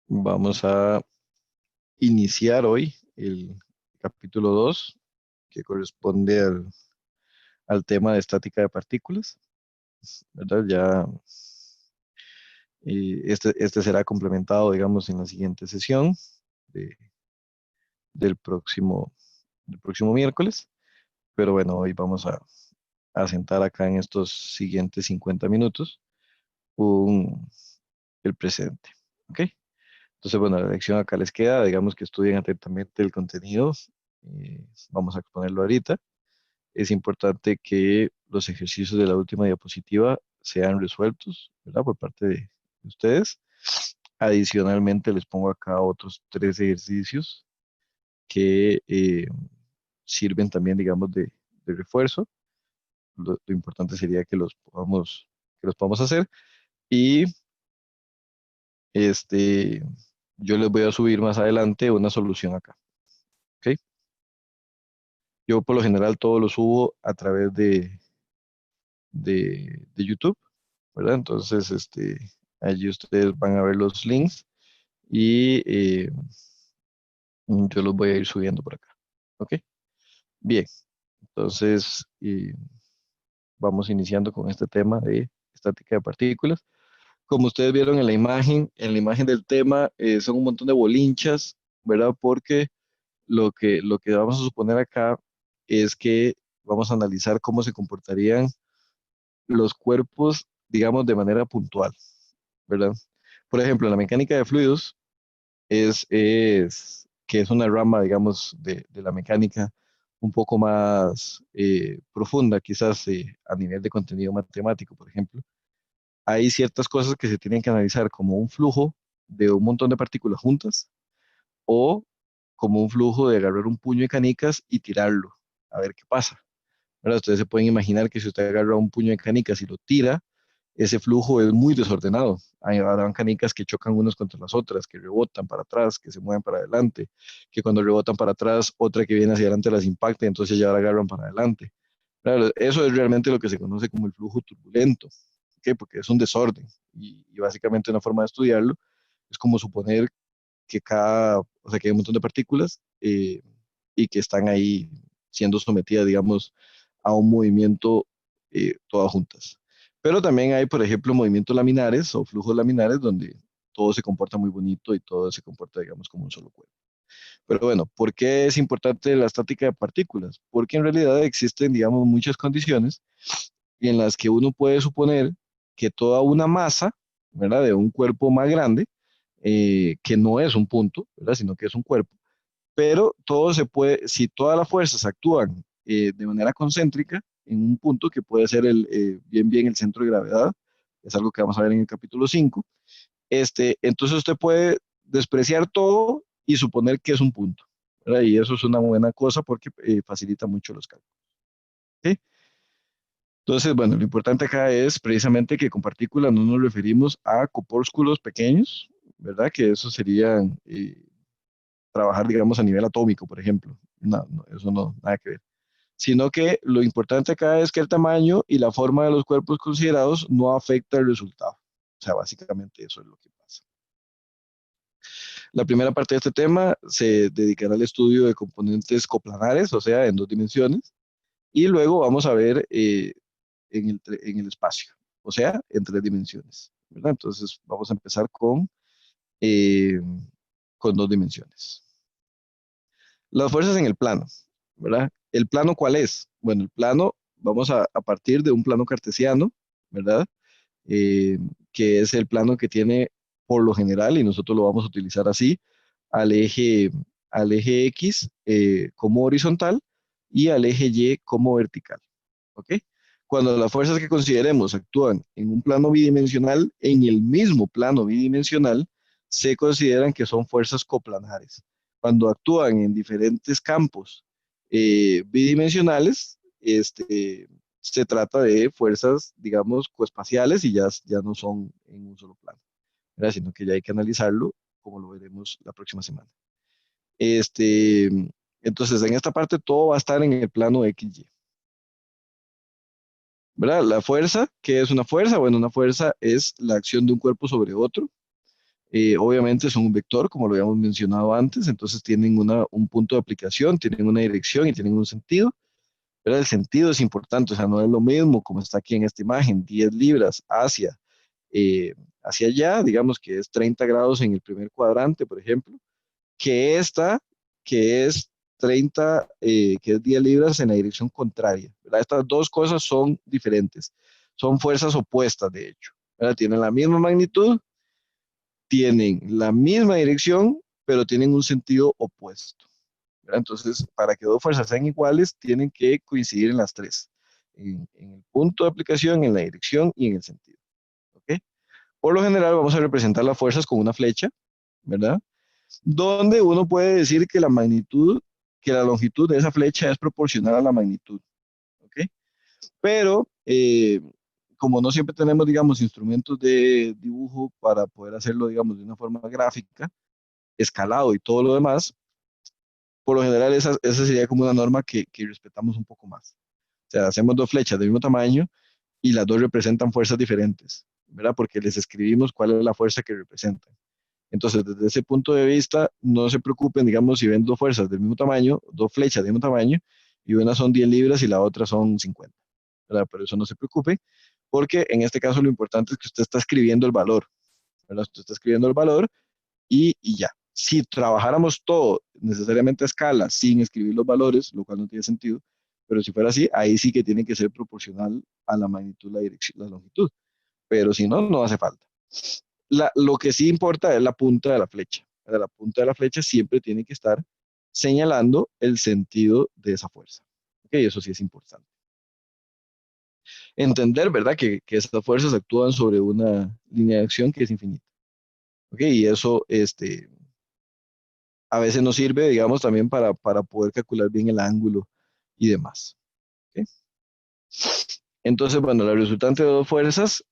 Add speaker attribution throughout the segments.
Speaker 1: Vamos a iniciar hoy el capítulo 2, que corresponde al tema de estática de partículas, ¿verdad? Ya este será complementado, digamos, en la siguiente sesión de- del próximo, del próximo miércoles. Pero bueno, hoy vamos a sentar acá en estos siguientes 50 minutos un, el presente. ¿Ok? Entonces, bueno, la lección acá les queda, digamos que estudien atentamente el contenido. Vamos a exponerlo ahorita. Es importante que los ejercicios de la última diapositiva sean resueltos, ¿verdad? Por parte de ustedes. Adicionalmente, les pongo acá otros tres ejercicios que sirven también, digamos, de refuerzo. Lo importante sería que los podamos hacer. Y este, yo les voy a subir más adelante una solución acá. ¿Ok? Yo por lo general todo lo subo a través de YouTube, ¿verdad? Entonces, allí ustedes van a ver los links y yo los voy a ir subiendo por acá. ¿Ok? Bien, entonces vamos iniciando con este tema de estática de partículas. Como ustedes vieron en la imagen del tema son un montón de bolinchas, ¿verdad? Porque lo que vamos a suponer acá es que vamos a analizar cómo se comportarían los cuerpos, digamos, de manera puntual, ¿verdad? Por ejemplo, la mecánica de fluidos que es una rama, digamos, de la mecánica un poco más profunda, quizás a nivel de contenido matemático, por ejemplo. Hay ciertas cosas que se tienen que analizar como un flujo de un montón de partículas juntas o como un flujo de agarrar un puño de canicas y tirarlo, a ver qué pasa. ¿Verdad? Ustedes se pueden imaginar que si usted agarra un puño de canicas y lo tira, ese flujo es muy desordenado. Habrán canicas que chocan unas contra las otras, que rebotan para atrás, que se mueven para adelante, que cuando rebotan para atrás, otra que viene hacia adelante las impacta y entonces ya la agarran para adelante. Claro, eso es realmente lo que se conoce como el flujo turbulento, ¿ok? Porque es un desorden y básicamente una forma de estudiarlo es como suponer que o sea, que hay un montón de partículas y que están ahí siendo sometidas, digamos, a un movimiento todas juntas. Pero también hay, por ejemplo, movimientos laminares o flujos laminares donde todo se comporta muy bonito y todo se comporta, digamos, como un solo cuerpo. Pero bueno, ¿por qué es importante la estática de partículas? Porque en realidad existen, digamos, muchas condiciones en las que uno puede suponer que toda una masa, ¿verdad? De un cuerpo más grande, que no es un punto, ¿verdad? Sino que es un cuerpo, pero todo se puede, si todas las fuerzas actúan de manera concéntrica en un punto que puede ser bien el centro de gravedad, es algo que vamos a ver en el capítulo 5. Entonces usted puede despreciar todo y suponer que es un punto, ¿verdad? Y eso es una buena cosa porque facilita mucho los cálculos. ¿Sí? Entonces, bueno, lo importante acá es precisamente que con partículas no nos referimos a corpúsculos pequeños, ¿verdad? Que eso sería trabajar, digamos, a nivel atómico, por ejemplo. No, no, eso no, nada que ver. Sino que lo importante acá es que el tamaño y la forma de los cuerpos considerados no afecta el resultado. O sea, básicamente eso es lo que pasa. La primera parte de este tema se dedicará al estudio de componentes coplanares, o sea, en dos dimensiones, y luego vamos a ver en el espacio, o sea, en tres dimensiones, ¿verdad? Entonces vamos a empezar eh, con dos dimensiones. Las fuerzas en el plano, ¿verdad? ¿El plano cuál es? Bueno, el plano, vamos a partir de un plano cartesiano, ¿verdad? Eh, que es el plano que tiene por lo general, y nosotros lo vamos a utilizar así, al eje, al eje X como horizontal y al eje Y como vertical, ¿ok? Cuando las fuerzas que consideremos actúan en un plano bidimensional, en el mismo plano bidimensional, se consideran que son fuerzas coplanares. Cuando actúan en diferentes campos bidimensionales, se trata de fuerzas, digamos, coespaciales y ya no son en un solo plano, ¿verdad? Sino que ya hay que analizarlo, como lo veremos la próxima semana. Este, entonces, en esta parte todo va a estar en el plano XY. ¿Verdad? La fuerza, ¿qué es una fuerza? Bueno, una fuerza es la acción de un cuerpo sobre otro, Obviamente son un vector, como lo habíamos mencionado antes, entonces tienen un punto de aplicación, tienen una dirección y tienen un sentido, pero el sentido es importante, o sea, no es lo mismo como está aquí en esta imagen, 10 libras eh, hacia allá, digamos que es 30 grados en el primer cuadrante, por ejemplo, que esta, que es 30, que es 10 libras en la dirección contraria, ¿verdad? Estas dos cosas son diferentes, son fuerzas opuestas, de hecho, ¿verdad? Tienen la misma magnitud, tienen la misma dirección, pero tienen un sentido opuesto, ¿verdad? Entonces, para que dos fuerzas sean iguales, tienen que coincidir en las tres, en el punto de aplicación, en la dirección y en el sentido, ¿ok? Por lo general, vamos a representar las fuerzas con una flecha, ¿verdad? Donde uno puede decir que la magnitud, que la longitud de esa flecha es proporcional a la magnitud, ¿ok? Pero como no siempre tenemos, digamos, instrumentos de dibujo para poder hacerlo, digamos, de una forma gráfica, escalado y todo lo demás, por lo general esa sería como una norma que respetamos un poco más. O sea, hacemos dos flechas del mismo tamaño y las dos representan fuerzas diferentes, ¿verdad? Porque les escribimos cuál es la fuerza que representan. Entonces, desde ese punto de vista, no se preocupen, digamos, si ven dos fuerzas del mismo tamaño, dos flechas del mismo tamaño, y una son 10 libras y la otra son 50, ¿verdad? Pero eso no se preocupe, porque en este caso lo importante es que usted está escribiendo el valor, ¿verdad? Usted está escribiendo el valor y ya. Si trabajáramos todo necesariamente a escala sin escribir los valores, lo cual no tiene sentido, pero si fuera así, ahí sí que tiene que ser proporcional a la magnitud, la dirección, la longitud, pero si no, no hace falta. Lo que sí importa es la punta de la flecha. La punta de la flecha siempre tiene que estar señalando el sentido de esa fuerza. ¿Ok? Eso sí es importante. Entender, ¿verdad? Que esas fuerzas actúan sobre una línea de acción que es infinita. ¿Ok? Y eso, a veces nos sirve, digamos, también para poder calcular bien el ángulo y demás. ¿Ok? Entonces, bueno, la resultante de dos fuerzas,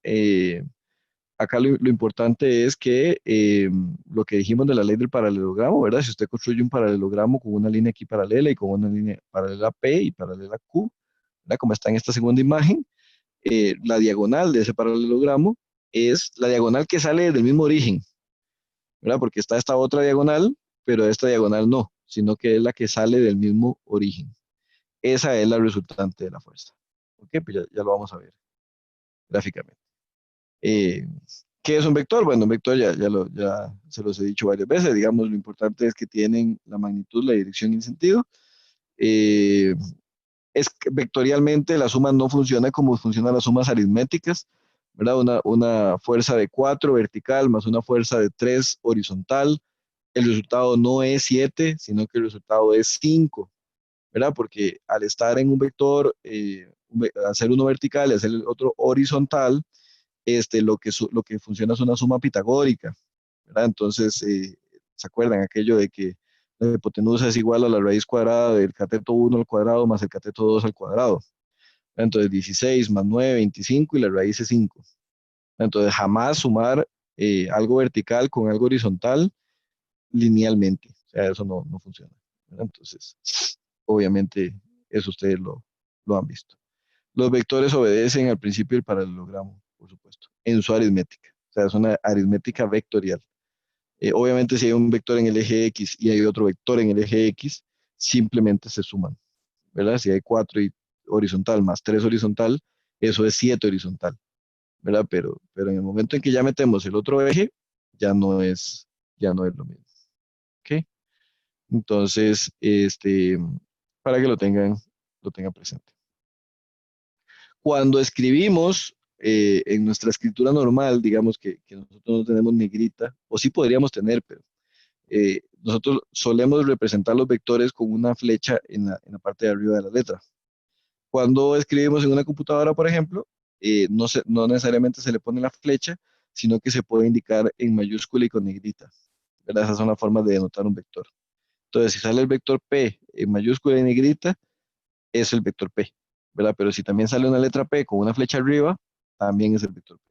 Speaker 1: acá lo importante es que lo que dijimos de la ley del paralelogramo, ¿verdad? Si usted construye un paralelogramo con una línea aquí paralela y con una línea paralela P y paralela Q, ¿verdad? Como está en esta segunda imagen, la diagonal de ese paralelogramo es la diagonal que sale del mismo origen, ¿verdad? Porque está esta otra diagonal, pero esta diagonal no, sino que es la que sale del mismo origen. Esa es la resultante de la fuerza. ¿Ok? Pues ya lo vamos a ver gráficamente. Eh, ¿Qué es un vector? Bueno, un vector ya se los he dicho varias veces, digamos, lo importante es que tienen la magnitud, la dirección y el sentido. Eh, es que vectorialmente la suma no funciona como funcionan las sumas aritméticas, ¿verdad? Una fuerza de 4 vertical más una fuerza de 3 horizontal. El resultado no es 7, sino que el resultado es 5, ¿verdad? Porque al estar en un vector, hacer uno vertical y hacer el otro horizontal, lo que funciona es una suma pitagórica, ¿verdad? Entonces, ¿se acuerdan aquello de que la hipotenusa es igual a la raíz cuadrada del cateto 1 al cuadrado más el cateto 2 al cuadrado? Entonces, 16 más 9, 25 y la raíz es 5. Entonces, jamás sumar algo vertical con algo horizontal linealmente. O sea, eso no funciona, ¿verdad? Entonces, obviamente, eso ustedes lo han visto. Los vectores obedecen al principio del paralelogramo, por supuesto, en su aritmética. O sea, es una aritmética vectorial. Obviamente, si hay un vector en el eje X y hay otro vector en el eje X, simplemente se suman, ¿verdad? Si hay 4 y horizontal más 3 horizontal, eso es 7 horizontal, ¿verdad? Pero en el momento en que ya metemos el otro eje, ya no es lo mismo, ¿ok? Entonces, para que lo tengan presente. Cuando escribimos en nuestra escritura normal, digamos que nosotros no tenemos negrita, o sí podríamos tener, pero nosotros solemos representar los vectores con una flecha en la parte de arriba de la letra. Cuando escribimos en una computadora, por ejemplo, no necesariamente se le pone la flecha, sino que se puede indicar en mayúscula y con negrita, ¿verdad? Esas son las formas de denotar un vector. Entonces, si sale el vector P en mayúscula y negrita, es el vector P, ¿verdad? Pero si también sale una letra P con una flecha arriba, también es el vector P,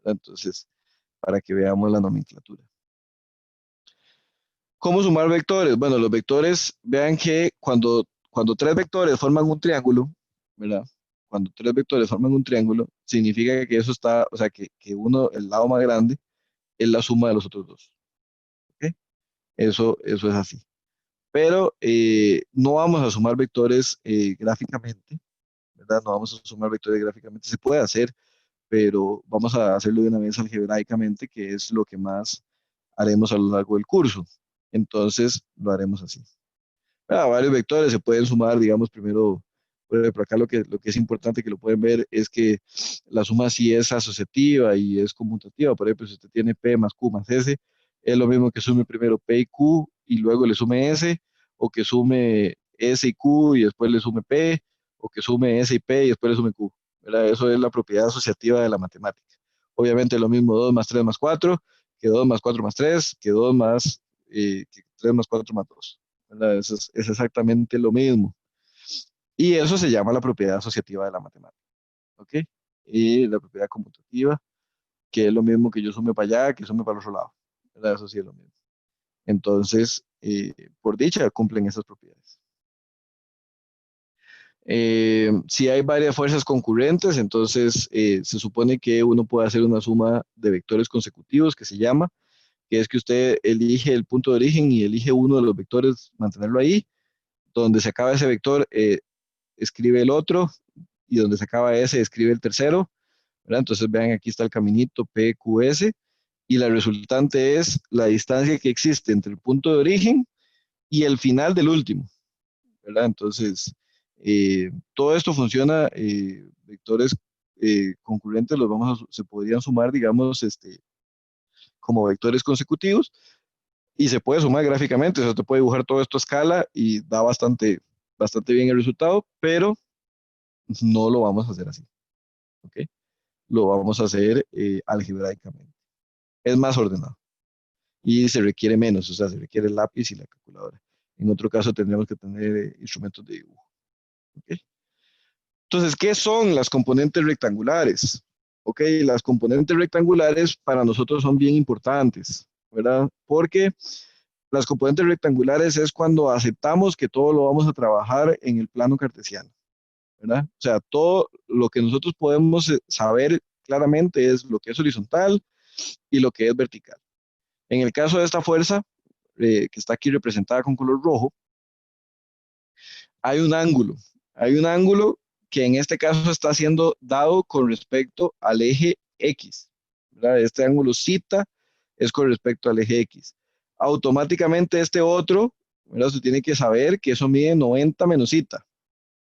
Speaker 1: ¿verdad? Entonces, para que veamos la nomenclatura. ¿Cómo sumar vectores? Bueno, los vectores, vean que cuando tres vectores forman un triángulo, ¿verdad? Cuando tres vectores forman un triángulo, significa que eso está, o sea, que uno, el lado más grande, es la suma de los otros dos. ¿Ok? Eso es así. Pero no vamos a sumar vectores gráficamente, ¿verdad? No vamos a sumar vectores gráficamente. Se puede hacer, pero vamos a hacerlo de una vez algebraicamente, que es lo que más haremos a lo largo del curso. Entonces, lo haremos así. Varios vectores se pueden sumar, digamos, primero, por acá lo que es importante que lo pueden ver es que la suma sí es asociativa y es conmutativa. Por ejemplo, si usted tiene P más Q más S, es lo mismo que sume primero P y Q y luego le sume S, o que sume S y Q y después le sume P, o que sume S y P y después le sume Q, ¿verdad? Eso es la propiedad asociativa de la matemática. Obviamente lo mismo 2 más 3 más 4 que 2 más 4 más 3 que 2 más que 3 más 4 más 2. ¿Verdad? Es exactamente lo mismo. Y eso se llama la propiedad asociativa de la matemática. ¿Ok? Y la propiedad conmutativa, que es lo mismo que yo sume para allá, que sume para el otro lado. ¿Verdad? Eso sí es lo mismo. Entonces, por dicha, cumplen esas propiedades. Si hay varias fuerzas concurrentes, entonces se supone que uno puede hacer una suma de vectores consecutivos, que se llama, que es que usted elige el punto de origen y elige uno de los vectores, mantenerlo ahí. Donde se acaba ese vector, escribe el otro, y donde se acaba ese, escribe el tercero, ¿verdad? Entonces vean, aquí está el caminito PQS, y la resultante es la distancia que existe entre el punto de origen y el final del último, ¿verdad? Entonces, todo esto funciona, vectores concurrentes se podrían sumar, digamos, como vectores consecutivos, y se puede sumar gráficamente, o sea, te puede dibujar todo esto a escala y da bastante bien el resultado, pero no lo vamos a hacer así, ¿ok? Lo vamos a hacer algebraicamente. Es más ordenado y se requiere menos, o sea, se requiere el lápiz y la calculadora. En otro caso tendríamos que tener instrumentos de dibujo, ¿ok? Entonces, ¿qué son las componentes rectangulares? ¿Ok? Las componentes rectangulares para nosotros son bien importantes, ¿verdad? Porque las componentes rectangulares es cuando aceptamos que todo lo vamos a trabajar en el plano cartesiano, ¿verdad? O sea, todo lo que nosotros podemos saber claramente es lo que es horizontal y lo que es vertical. En el caso de esta fuerza, que está aquí representada con color rojo, hay un ángulo. Hay un ángulo que en este caso está siendo dado con respecto al eje X, ¿verdad? Este ángulo cita es con respecto al eje X. Automáticamente este otro, ¿verdad? Usted tiene que saber que eso mide 90 menos cita,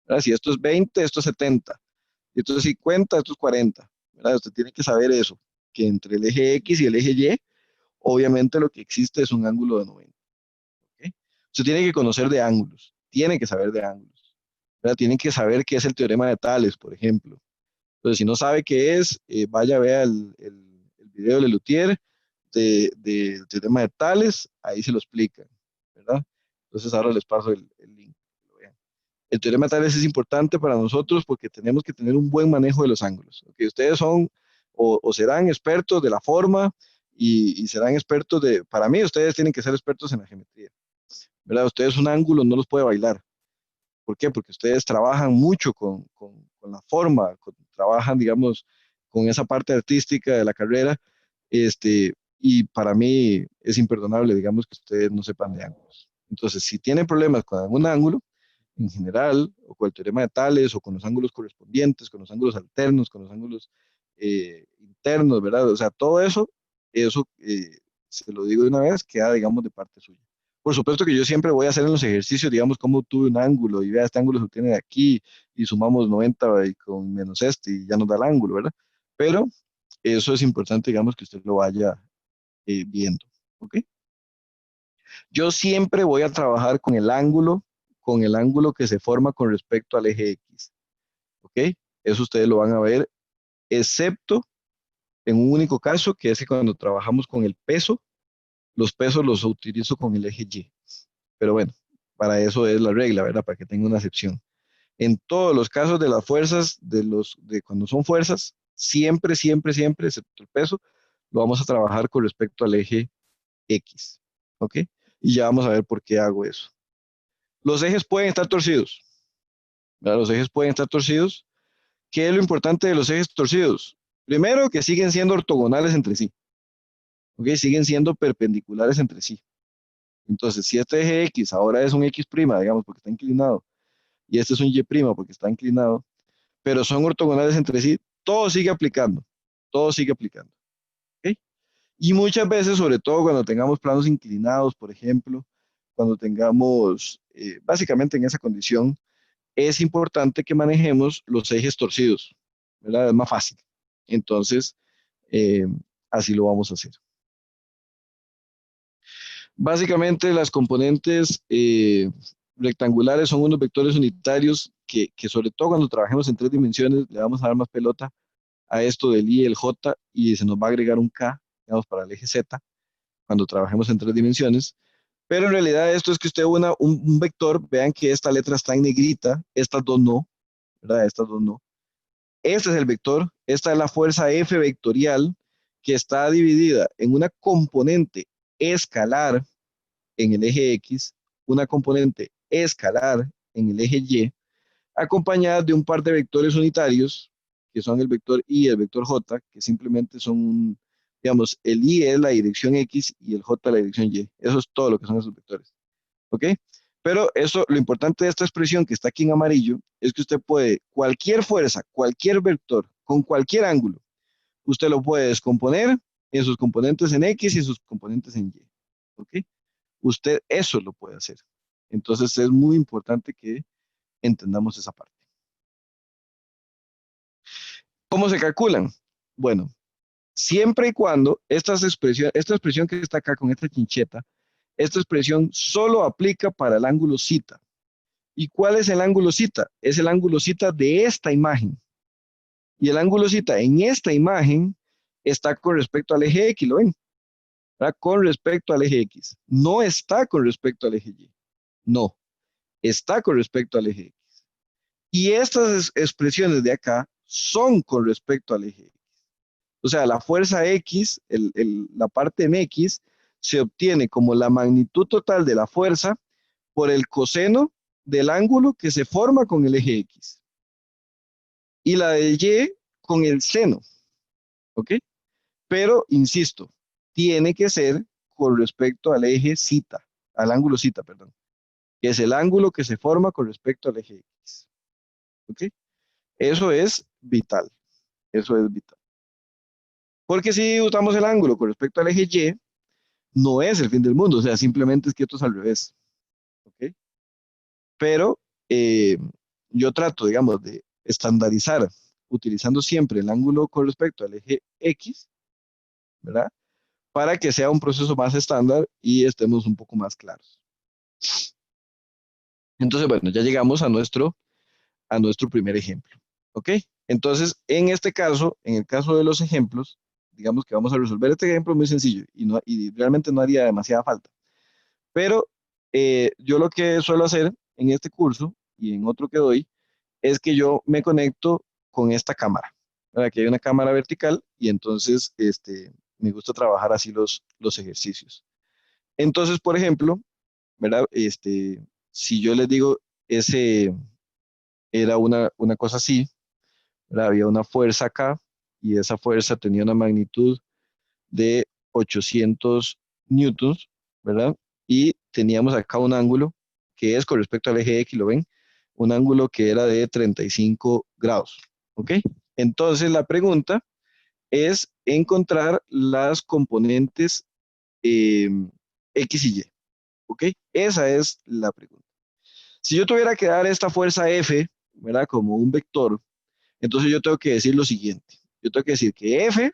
Speaker 1: ¿verdad? Si esto es 20, esto es 70. Si esto es 50, esto es 40, ¿verdad? Usted tiene que saber eso, que entre el eje X y el eje Y, obviamente lo que existe es un ángulo de 90. ¿Ok? Usted tiene que conocer de ángulos, tiene que saber de ángulos, ¿verdad? Tiene que saber qué es el teorema de Tales, por ejemplo. Entonces, si no sabe qué es, vaya, vea el video de Lelutier del teorema de Tales, ahí se lo explica, ¿verdad? Entonces, ahora les paso el link. El teorema de Tales es importante para nosotros porque tenemos que tener un buen manejo de los ángulos. ¿Okay? Ustedes son o serán expertos de la forma y serán expertos para mí, ustedes tienen que ser expertos en la geometría, ¿verdad? Ustedes un ángulo no los puede bailar. ¿Por qué? Porque ustedes trabajan mucho con la forma, trabajan, digamos, con esa parte artística de la carrera, y para mí es imperdonable, digamos, que ustedes no sepan de ángulos. Entonces, si tienen problemas con algún ángulo, en general, o con el teorema de Tales, o con los ángulos correspondientes, con los ángulos alternos, con los ángulos internos, ¿verdad? O sea, todo eso, se lo digo de una vez, queda, digamos, de parte suya. Por supuesto que yo siempre voy a hacer en los ejercicios, digamos, cómo tuve un ángulo y vea, este ángulo se obtiene de aquí y sumamos 90 y con menos este y ya nos da el ángulo, ¿verdad? Pero eso es importante, digamos, que usted lo vaya viendo, ¿ok? Yo siempre voy a trabajar con el ángulo que se forma con respecto al eje X, ¿ok? Eso ustedes lo van a ver, excepto en un único caso, que es que cuando trabajamos con el peso, los pesos los utilizo con el eje Y. Pero bueno, para eso es la regla, ¿verdad? Para que tenga una excepción. En todos los casos de las fuerzas, de cuando son fuerzas, siempre, siempre, siempre, excepto el peso, lo vamos a trabajar con respecto al eje X, ¿ok? Y ya vamos a ver por qué hago eso. Los ejes pueden estar torcidos, ¿verdad? Los ejes pueden estar torcidos. ¿Qué es lo importante de los ejes torcidos? Primero, que siguen siendo ortogonales entre sí, ¿ok? Siguen siendo perpendiculares entre sí. Entonces, si este eje X ahora es un X', digamos, porque está inclinado, y este es un Y' porque está inclinado, pero son ortogonales entre sí, todo sigue aplicando, todo sigue aplicando, ¿ok? Y muchas veces, sobre todo cuando tengamos planos inclinados, por ejemplo, cuando tengamos, básicamente en esa condición, es importante que manejemos los ejes torcidos, ¿verdad? Es más fácil. Entonces, eh, así lo vamos a hacer. Básicamente, las componentes rectangulares son unos vectores unitarios que sobre todo cuando trabajemos en 3 dimensiones, le vamos a dar más pelota a esto del I y el J y se nos va a agregar un K, digamos, para el eje Z cuando trabajemos en 3 dimensiones. Pero en realidad esto es que usted un vector, vean que esta letra está en negrita, estas dos no, ¿verdad? Estas dos no. Este es el vector, esta es la fuerza F vectorial que está dividida en una componente escalar en el eje X, una componente escalar en el eje Y, acompañada de un par de vectores unitarios, que son el vector I y el vector J, que simplemente son, digamos, el I es la dirección X y el J la dirección Y. Eso es todo lo que son esos vectores. ¿Ok? Pero eso, lo importante de esta expresión que está aquí en amarillo, es que usted puede, cualquier fuerza, cualquier vector, con cualquier ángulo, usted lo puede descomponer en sus componentes en X y en sus componentes en Y. ¿Ok? Usted eso lo puede hacer. Entonces es muy importante que entendamos esa parte. ¿Cómo se calculan? Bueno, siempre y cuando esta expresión que está acá con esta chincheta, esta expresión solo aplica para el ángulo cita. ¿Y cuál es el ángulo cita? Es el ángulo cita de esta imagen. Y el ángulo cita en esta imagen está con respecto al eje X, ¿lo ven? ¿Verdad? Con respecto al eje X. No está con respecto al eje Y. No, está con respecto al eje X. Y estas expresiones de acá son con respecto al eje X. O sea, la fuerza X, la parte en X, se obtiene como la magnitud total de la fuerza por el coseno del ángulo que se forma con el eje X. Y la de Y con el seno, ¿ok? Pero, insisto, tiene que ser con respecto al eje cita, al ángulo cita, perdón, que es el ángulo que se forma con respecto al eje X, ¿ok? Eso es vital, eso es vital. Porque si usamos el ángulo con respecto al eje Y, no es el fin del mundo, o sea, simplemente es que esto es al revés, ¿ok? Pero yo trato, digamos, de estandarizar utilizando siempre el ángulo con respecto al eje X, ¿verdad? Para que sea un proceso más estándar y estemos un poco más claros. Entonces, bueno, ya llegamos a nuestro primer ejemplo, ¿ok? Entonces, en este caso, en el caso de los ejemplos, digamos que vamos a resolver este ejemplo muy sencillo y realmente no haría demasiada falta. Pero yo lo que suelo hacer en este curso y en otro que doy es que yo me conecto con esta cámara. Aquí hay una cámara vertical y entonces me gusta trabajar así los ejercicios. Entonces, por ejemplo, ¿verdad? Si yo les digo, ese era una cosa así, ¿verdad? Había una fuerza acá y esa fuerza tenía una magnitud de 800 newtons, ¿verdad? Y teníamos acá un ángulo que es con respecto al eje X, ¿lo ven? Un ángulo que era de 35 grados, ¿ok? Entonces la pregunta es encontrar las componentes eh, X y Y, ¿ok? Esa es la pregunta. Si yo tuviera que dar esta fuerza F, ¿verdad? Como un vector, entonces yo tengo que decir lo siguiente. Yo tengo que decir que F,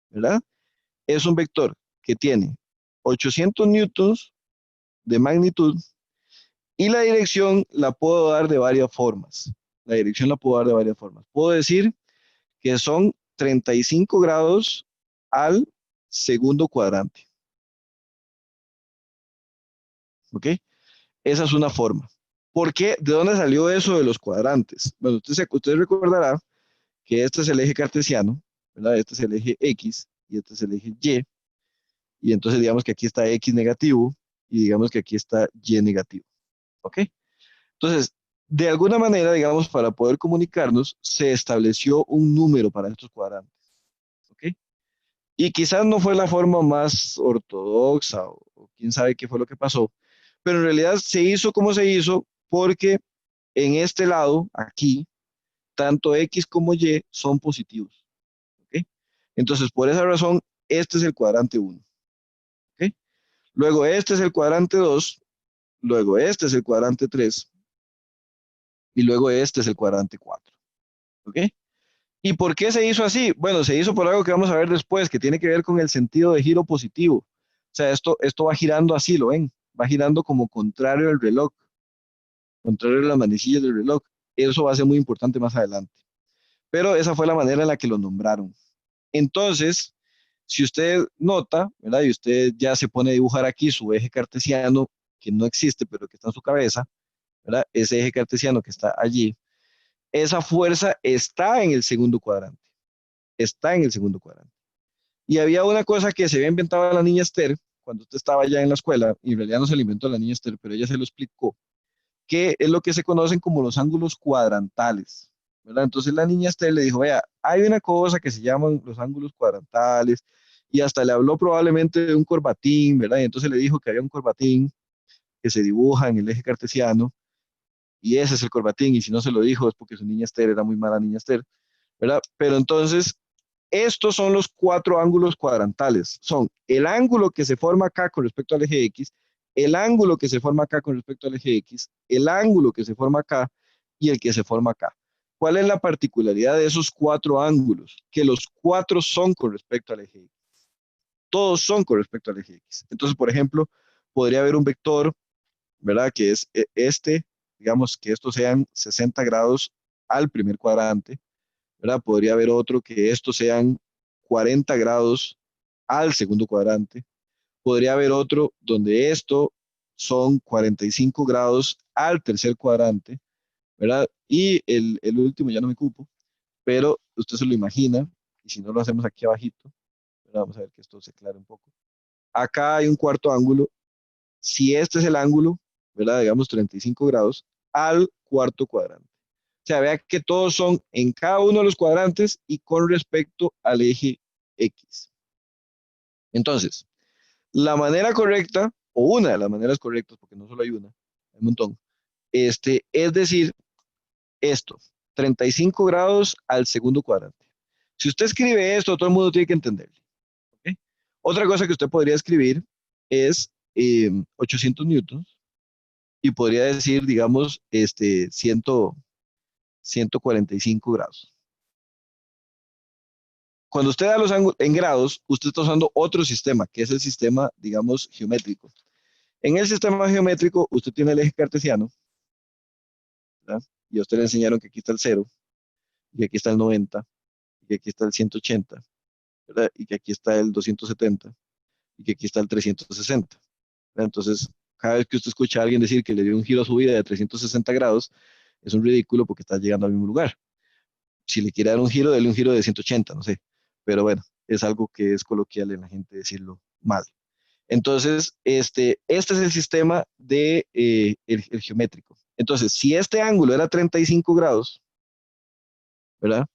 Speaker 1: ¿verdad? Es un vector que tiene 800 newtons de magnitud y la dirección la puedo dar de varias formas. La dirección la puedo dar de varias formas. Puedo decir que son 35 grados al segundo cuadrante. ¿Ok? Esa es una forma. ¿Por qué? ¿De dónde salió eso de los cuadrantes? Bueno, usted recordará que este es el eje cartesiano, ¿verdad? Este es el eje X y este es el eje Y. Y entonces digamos que aquí está X negativo y digamos que aquí está Y negativo. ¿Ok? Entonces, de alguna manera, digamos, para poder comunicarnos, se estableció un número para estos cuadrantes. ¿Ok? Y quizás no fue la forma más ortodoxa o quién sabe qué fue lo que pasó, pero en realidad se hizo como se hizo porque en este lado, aquí, tanto X como Y son positivos. ¿Ok? Entonces, por esa razón, este es el cuadrante uno. ¿Ok? Luego este es el cuadrante 2, luego este es el cuadrante 3 y luego este es el cuadrante 4. ¿Ok? ¿Y por qué se hizo así? Bueno, se hizo por algo que vamos a ver después, que tiene que ver con el sentido de giro positivo. O sea, esto va girando así, ¿lo ven? Va girando como contrario al reloj, contrario a las manecillas del reloj. Eso va a ser muy importante más adelante. Pero esa fue la manera en la que lo nombraron. Entonces, si usted nota, ¿verdad? Y usted ya se pone a dibujar aquí su eje cartesiano, que no existe, pero que está en su cabeza, ¿verdad? Ese eje cartesiano que está allí, esa fuerza está en el segundo cuadrante, está en el segundo cuadrante. Y había una cosa que se había inventado la niña Esther cuando usted estaba ya en la escuela, y en realidad no se lo inventó la niña Esther, pero ella se lo explicó, que es lo que se conocen como los ángulos cuadrantales, ¿verdad? Entonces la niña Esther le dijo, vea, hay una cosa que se llaman los ángulos cuadrantales, y hasta le habló probablemente de un corbatín, ¿verdad? Y entonces le dijo que había un corbatín que se dibuja en el eje cartesiano, y ese es el corbatín, y si no se lo dijo es porque su niña Esther era muy mala niña Esther, ¿verdad? Pero entonces estos son los cuatro ángulos cuadrantales. Son el ángulo que se forma acá con respecto al eje X, el ángulo que se forma acá con respecto al eje X, el ángulo que se forma acá y el que se forma acá. ¿Cuál es la particularidad de esos cuatro ángulos? Que los cuatro son con respecto al eje X. Todos son con respecto al eje X. Entonces, por ejemplo, podría haber un vector, ¿verdad? Que es este, digamos que estos sean 60 grados al primer cuadrante, ¿verdad? Podría haber otro que estos sean 40 grados al segundo cuadrante. Podría haber otro donde esto son 45 grados al tercer cuadrante, ¿verdad? Y el último ya no me cupo, pero usted se lo imagina, y si no lo hacemos aquí abajito, ¿verdad? Vamos a ver que esto se aclare un poco. Acá hay un cuarto ángulo. Si este es el ángulo, ¿verdad? Digamos 35 grados al cuarto cuadrante. O sea, vea que todos son en cada uno de los cuadrantes y con respecto al eje X. Entonces, la manera correcta, o una de las maneras correctas, porque no solo hay una, hay un montón, es decir, esto, 35 grados al segundo cuadrante. Si usted escribe esto, todo el mundo tiene que entenderlo. ¿Ok? Otra cosa que usted podría escribir es 800 newtons y podría decir, digamos, 145 grados. Cuando usted da los ángulos en grados, usted está usando otro sistema, que es el sistema, digamos, geométrico. En el sistema geométrico, usted tiene el eje cartesiano, ¿verdad? Y a usted le enseñaron que aquí está el cero, y que aquí está el 90, y que aquí está el 180, ¿verdad? Y que aquí está el 270, y que aquí está el 360, ¿verdad? Entonces, cada vez que usted escucha a alguien decir que le dio un giro a su vida de 360 grados, es un ridículo porque está llegando al mismo lugar. Si le quiere dar un giro, dele un giro de 180, no sé. Pero bueno, es algo que es coloquial en la gente decirlo mal. Entonces, este es el sistema de, el geométrico. Entonces, si este ángulo era 35 grados, ¿verdad?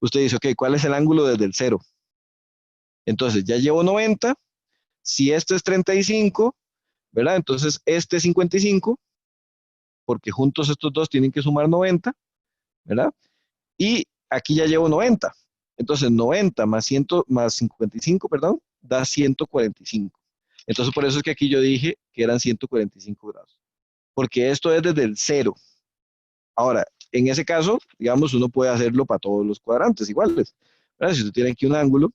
Speaker 1: Usted dice, ok, ¿cuál es el ángulo desde el cero? Entonces, ya llevo 90. Si este es 35, ¿verdad? Entonces, este es 55, porque juntos estos dos tienen que sumar 90, ¿verdad? Y aquí ya llevo 90. Entonces, 90 más, 100, más 55, perdón, da 145. Entonces, por eso es que aquí yo dije que eran 145 grados, porque esto es desde el cero. Ahora, en ese caso, digamos, uno puede hacerlo para todos los cuadrantes iguales, ¿verdad? Si usted tiene aquí un ángulo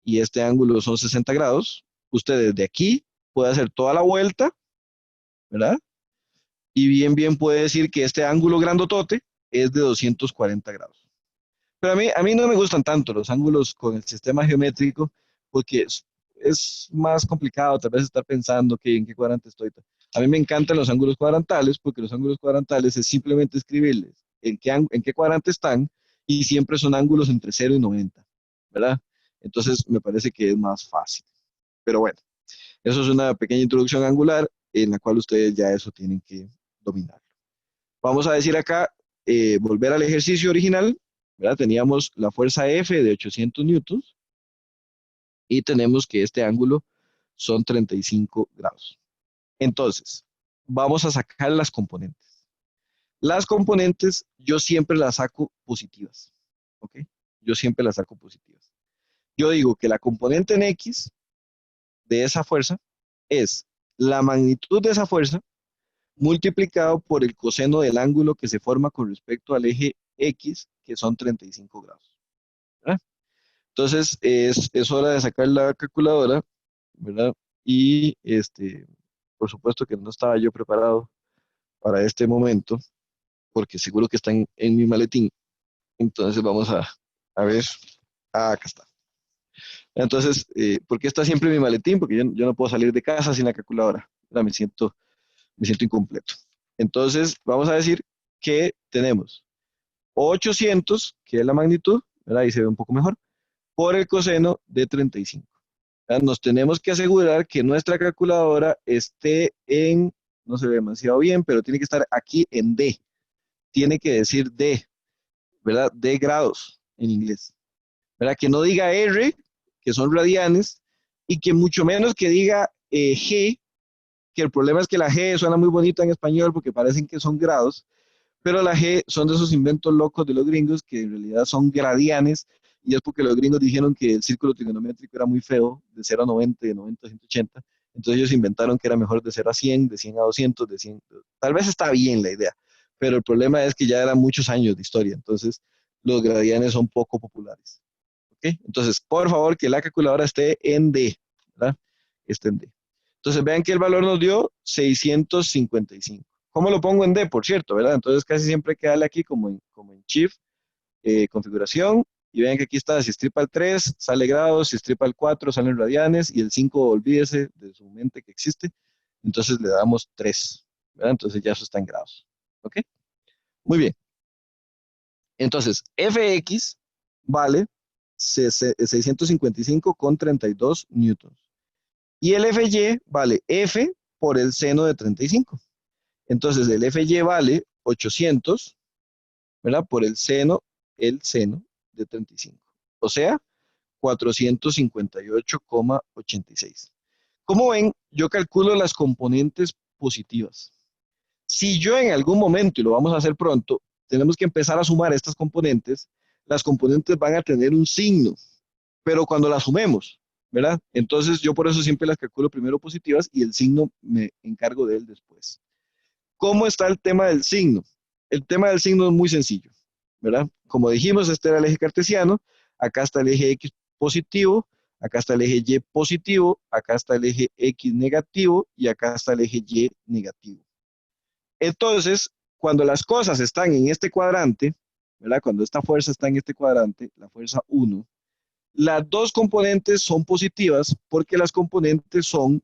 Speaker 1: y este ángulo son 60 grados, usted desde aquí puede hacer toda la vuelta, ¿verdad? Y bien puede decir que este ángulo grandotote es de 240 grados. Pero a mí no me gustan tanto los ángulos con el sistema geométrico porque es más complicado tal vez estar pensando que en qué cuadrante estoy. A mí me encantan los ángulos cuadrantales porque los ángulos cuadrantales es simplemente escribirles en qué cuadrante están y siempre son ángulos entre 0 y 90, ¿verdad? Entonces me parece que es más fácil. Pero bueno, eso es una pequeña introducción angular en la cual ustedes ya eso tienen que dominar. Vamos a decir acá, volver al ejercicio original, ¿verdad? Teníamos la fuerza F de 800 newtons, y tenemos que este ángulo son 35 grados. Entonces, vamos a sacar las componentes. Las componentes yo siempre las saco positivas, ¿ok? Yo siempre las saco positivas. Yo digo que la componente en X de esa fuerza es la magnitud de esa fuerza multiplicado por el coseno del ángulo que se forma con respecto al eje X, que son 35 grados. ¿Verdad? Entonces, es hora de sacar la calculadora, ¿verdad? Y por supuesto que no estaba yo preparado para este momento, porque seguro que está en mi maletín. Entonces, vamos a ver. Ah, acá está. Entonces, ¿por qué está siempre en mi maletín? Porque yo no puedo salir de casa sin la calculadora. ¿Verdad? Me siento incompleto. Entonces, vamos a decir que tenemos 800, que es la magnitud, ¿verdad? Ahí se ve un poco mejor, por el coseno de 35. ¿Verdad? Nos tenemos que asegurar que nuestra calculadora esté en, no se ve demasiado bien, pero tiene que estar aquí en D. Tiene que decir D, ¿verdad? D grados en inglés. ¿Verdad? Que no diga R, que son radianes, y que mucho menos que diga G, que el problema es que la G suena muy bonita en español porque parecen que son grados, pero la G son de esos inventos locos de los gringos que en realidad son gradianes, y es porque los gringos dijeron que el círculo trigonométrico era muy feo, de 0 a 90, de 90 a 180, entonces ellos inventaron que era mejor de 0 a 100, de 100 a 200, de 100, tal vez está bien la idea, pero el problema es que ya eran muchos años de historia, entonces los gradianes son poco populares. ¿Ok? Entonces, por favor, que la calculadora esté en D, ¿verdad? Esté en D. Entonces, vean que el valor nos dio 655. ¿Cómo lo pongo en D, por cierto, verdad? Entonces, casi siempre hay que darle aquí como en Shift, configuración, y vean que aquí está, si estripa el 3, sale grados, si estripa el 4, salen radianes, y el 5, olvídese de su mente que existe, entonces le damos 3, ¿verdad? Entonces ya eso está en grados, ¿ok? Muy bien. Entonces, Fx vale 655,32 newtons. Y el Fy vale F por el seno de 35. Entonces, el Fy vale 800, ¿verdad? Por el seno de 35. O sea, 458,86. Como ven, yo calculo las componentes positivas. Si yo en algún momento, y lo vamos a hacer pronto, tenemos que empezar a sumar estas componentes, las componentes van a tener un signo, pero cuando las sumemos, ¿verdad? Entonces yo por eso siempre las calculo primero positivas y el signo me encargo de él después. ¿Cómo está el tema del signo? El tema del signo es muy sencillo, ¿verdad? Como dijimos, este era el eje cartesiano, acá está el eje X positivo, acá está el eje Y positivo, acá está el eje X negativo y acá está el eje Y negativo. Entonces, cuando las cosas están en este cuadrante, ¿verdad? Cuando esta fuerza está en este cuadrante, la fuerza 1, las dos componentes son positivas porque las componentes son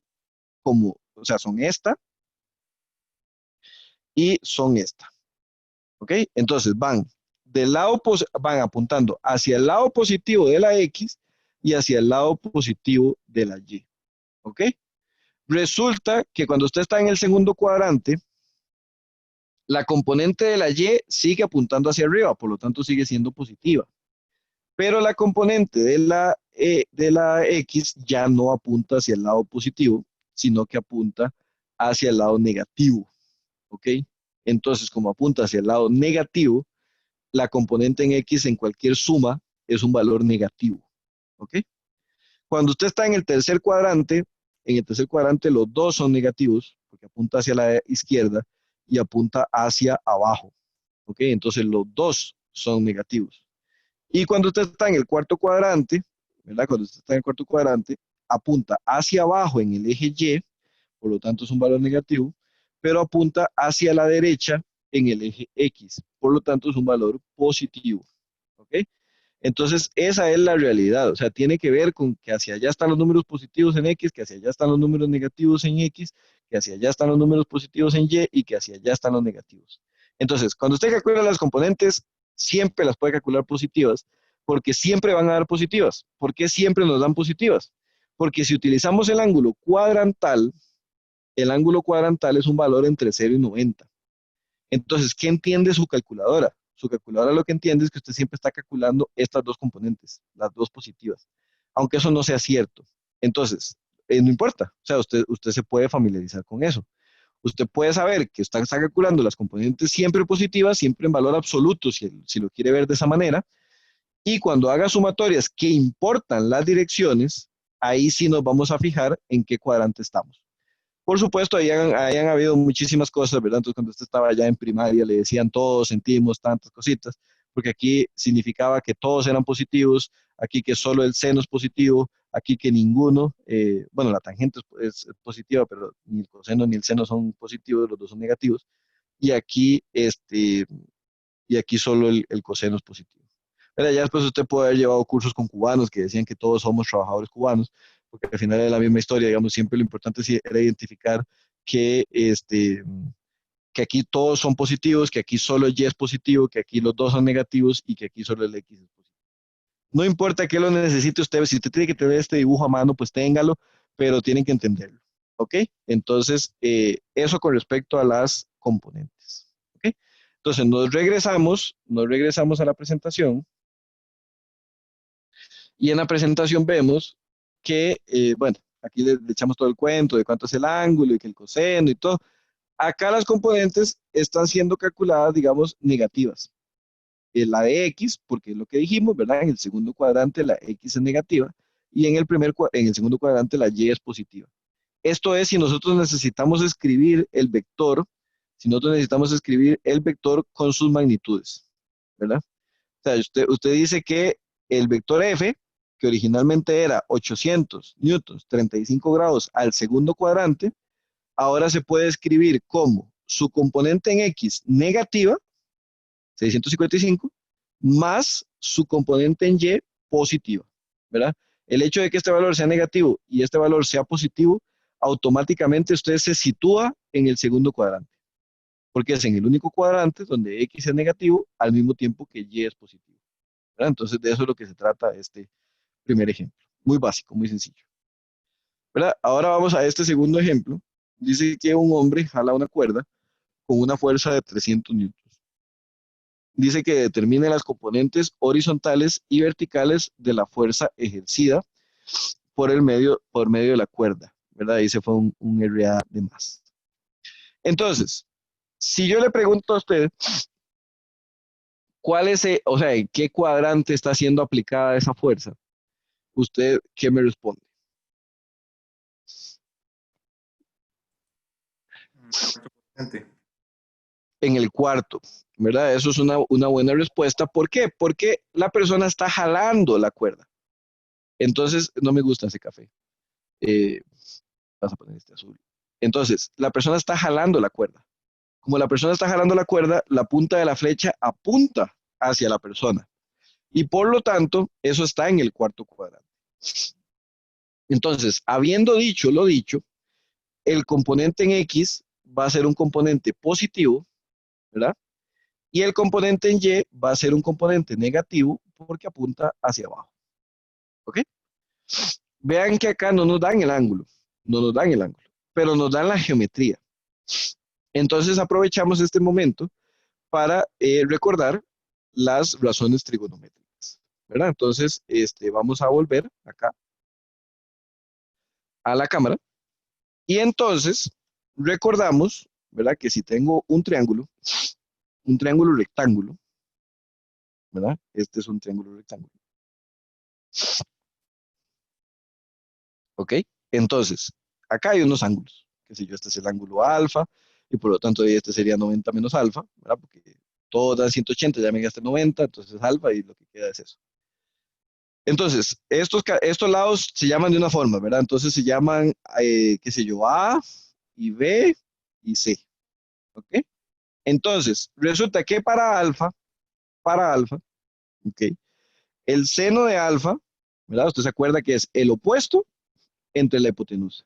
Speaker 1: o sea, son esta y son esta. ¿Ok? Entonces van apuntando hacia el lado positivo de la X y hacia el lado positivo de la Y. ¿Ok? Resulta que cuando usted está en el segundo cuadrante, la componente de la Y sigue apuntando hacia arriba, por lo tanto sigue siendo positiva. Pero la componente de la X ya no apunta hacia el lado positivo, sino que apunta hacia el lado negativo. ¿Ok? Entonces, como apunta hacia el lado negativo, la componente en X en cualquier suma es un valor negativo. ¿Ok? Cuando usted está en el tercer cuadrante los dos son negativos, porque apunta hacia la izquierda y apunta hacia abajo. ¿Ok? Entonces los dos son negativos. Y cuando usted está en el cuarto cuadrante, ¿verdad? Cuando usted está en el cuarto cuadrante, apunta hacia abajo en el eje Y, por lo tanto es un valor negativo, pero apunta hacia la derecha en el eje X, por lo tanto es un valor positivo. ¿Ok? Entonces, esa es la realidad, o sea, tiene que ver con que hacia allá están los números positivos en X, que hacia allá están los números negativos en X, que hacia allá están los números positivos en Y y que hacia allá están los negativos. Entonces, cuando usted calcula las componentes, siempre las puede calcular positivas, porque siempre van a dar positivas. ¿Por qué siempre nos dan positivas? Porque si utilizamos el ángulo cuadrantal es un valor entre 0 y 90. Entonces, ¿qué entiende su calculadora? Su calculadora lo que entiende es que usted siempre está calculando estas dos componentes, las dos positivas. aunque eso no sea cierto. Entonces, no importa, o sea, usted se puede familiarizar con eso. Usted puede saber que usted está calculando las componentes siempre positivas, siempre en valor absoluto, si lo quiere ver de esa manera, y cuando haga sumatorias que importan las direcciones, ahí sí nos vamos a fijar en qué cuadrante estamos. Por supuesto, hayan habido muchísimas cosas, ¿verdad? Entonces, cuando usted estaba ya en primaria, le decían todos, sentimos tantas cositas, porque aquí significaba que todos eran positivos, aquí que solo el seno es positivo, aquí que ninguno, bueno, la tangente es positiva, pero ni el coseno ni el seno son positivos, los dos son negativos, y aquí, y aquí solo el coseno es positivo. Pero ya después usted puede haber llevado cursos con cubanos que decían que todos somos trabajadores cubanos, porque al final es la misma historia, digamos, siempre lo importante sí era identificar que, que aquí todos son positivos, que aquí solo el Y es positivo, que aquí los dos son negativos y que aquí solo el X es positivo. No importa que lo necesite usted, si usted tiene que tener este dibujo a mano, pues téngalo, pero tienen que entenderlo, ¿ok? Entonces, eso con respecto a las componentes, ¿ok? Entonces, nos regresamos a la presentación. Y en la presentación vemos que, bueno, aquí le echamos todo el cuento de cuánto es el ángulo y que el coseno y todo. Acá las componentes están siendo calculadas, digamos, negativas. La de X, porque es lo que dijimos, ¿verdad? En el segundo cuadrante la X es negativa y en el segundo cuadrante la Y es positiva. Esto es si nosotros necesitamos escribir el vector, si nosotros necesitamos escribir el vector con sus magnitudes, ¿verdad? O sea, usted dice que el vector F, que originalmente era 800 newtons, 35 grados al segundo cuadrante, ahora se puede escribir como su componente en X negativa, 655, más su componente en Y positiva, ¿verdad? El hecho de que este valor sea negativo y este valor sea positivo, automáticamente usted se sitúa en el segundo cuadrante, porque es en el único cuadrante donde X es negativo al mismo tiempo que Y es positivo, ¿verdad? Entonces, de eso es lo que se trata este primer ejemplo. Muy básico, muy sencillo, ¿verdad? Ahora vamos a este segundo ejemplo. Dice que un hombre jala una cuerda con una fuerza de 300 newtons. Dice que determine las componentes horizontales y verticales de la fuerza ejercida por medio de la cuerda, ¿verdad? Ahí se fue un RA de más. Entonces, si yo le pregunto a usted, ¿cuál es, o sea, en qué cuadrante está siendo aplicada esa fuerza? ¿Usted qué me responde?
Speaker 2: Gente.
Speaker 1: En el cuarto, ¿verdad? Eso es una buena respuesta. ¿Por qué? Porque la persona está jalando la cuerda. Entonces, no me gusta ese café. Eh, Vas a poner este azul. Entonces, la persona está jalando la cuerda. Como la persona está jalando la cuerda, la punta de la flecha apunta hacia la persona. Y por lo tanto, eso está en el cuarto cuadrante. Entonces, habiendo dicho lo dicho, el componente en X va a ser un componente positivo, ¿verdad? Y el componente en Y va a ser un componente negativo porque apunta hacia abajo. ¿Ok? Vean que acá no nos dan el ángulo, no nos dan el ángulo, pero nos dan la geometría. Entonces aprovechamos este momento para recordar las razones trigonométricas, ¿verdad? Entonces, vamos a volver acá a la cámara y entonces recordamos, ¿verdad? Que si tengo un triángulo rectángulo, ¿verdad? Este es un triángulo rectángulo. ¿Ok? Entonces, acá hay unos ángulos, que si yo, este es el ángulo alfa, y por lo tanto este sería 90 menos alfa, ¿verdad? Porque todo da 180, ya me gasté 90, entonces alfa y lo que queda es eso. Entonces, estos lados se llaman de una forma, ¿verdad? Entonces se llaman, qué sé yo, A y B y C, ¿ok? Entonces, resulta que para alfa, ¿ok? El seno de alfa, ¿verdad? Usted se acuerda que es el opuesto entre la hipotenusa.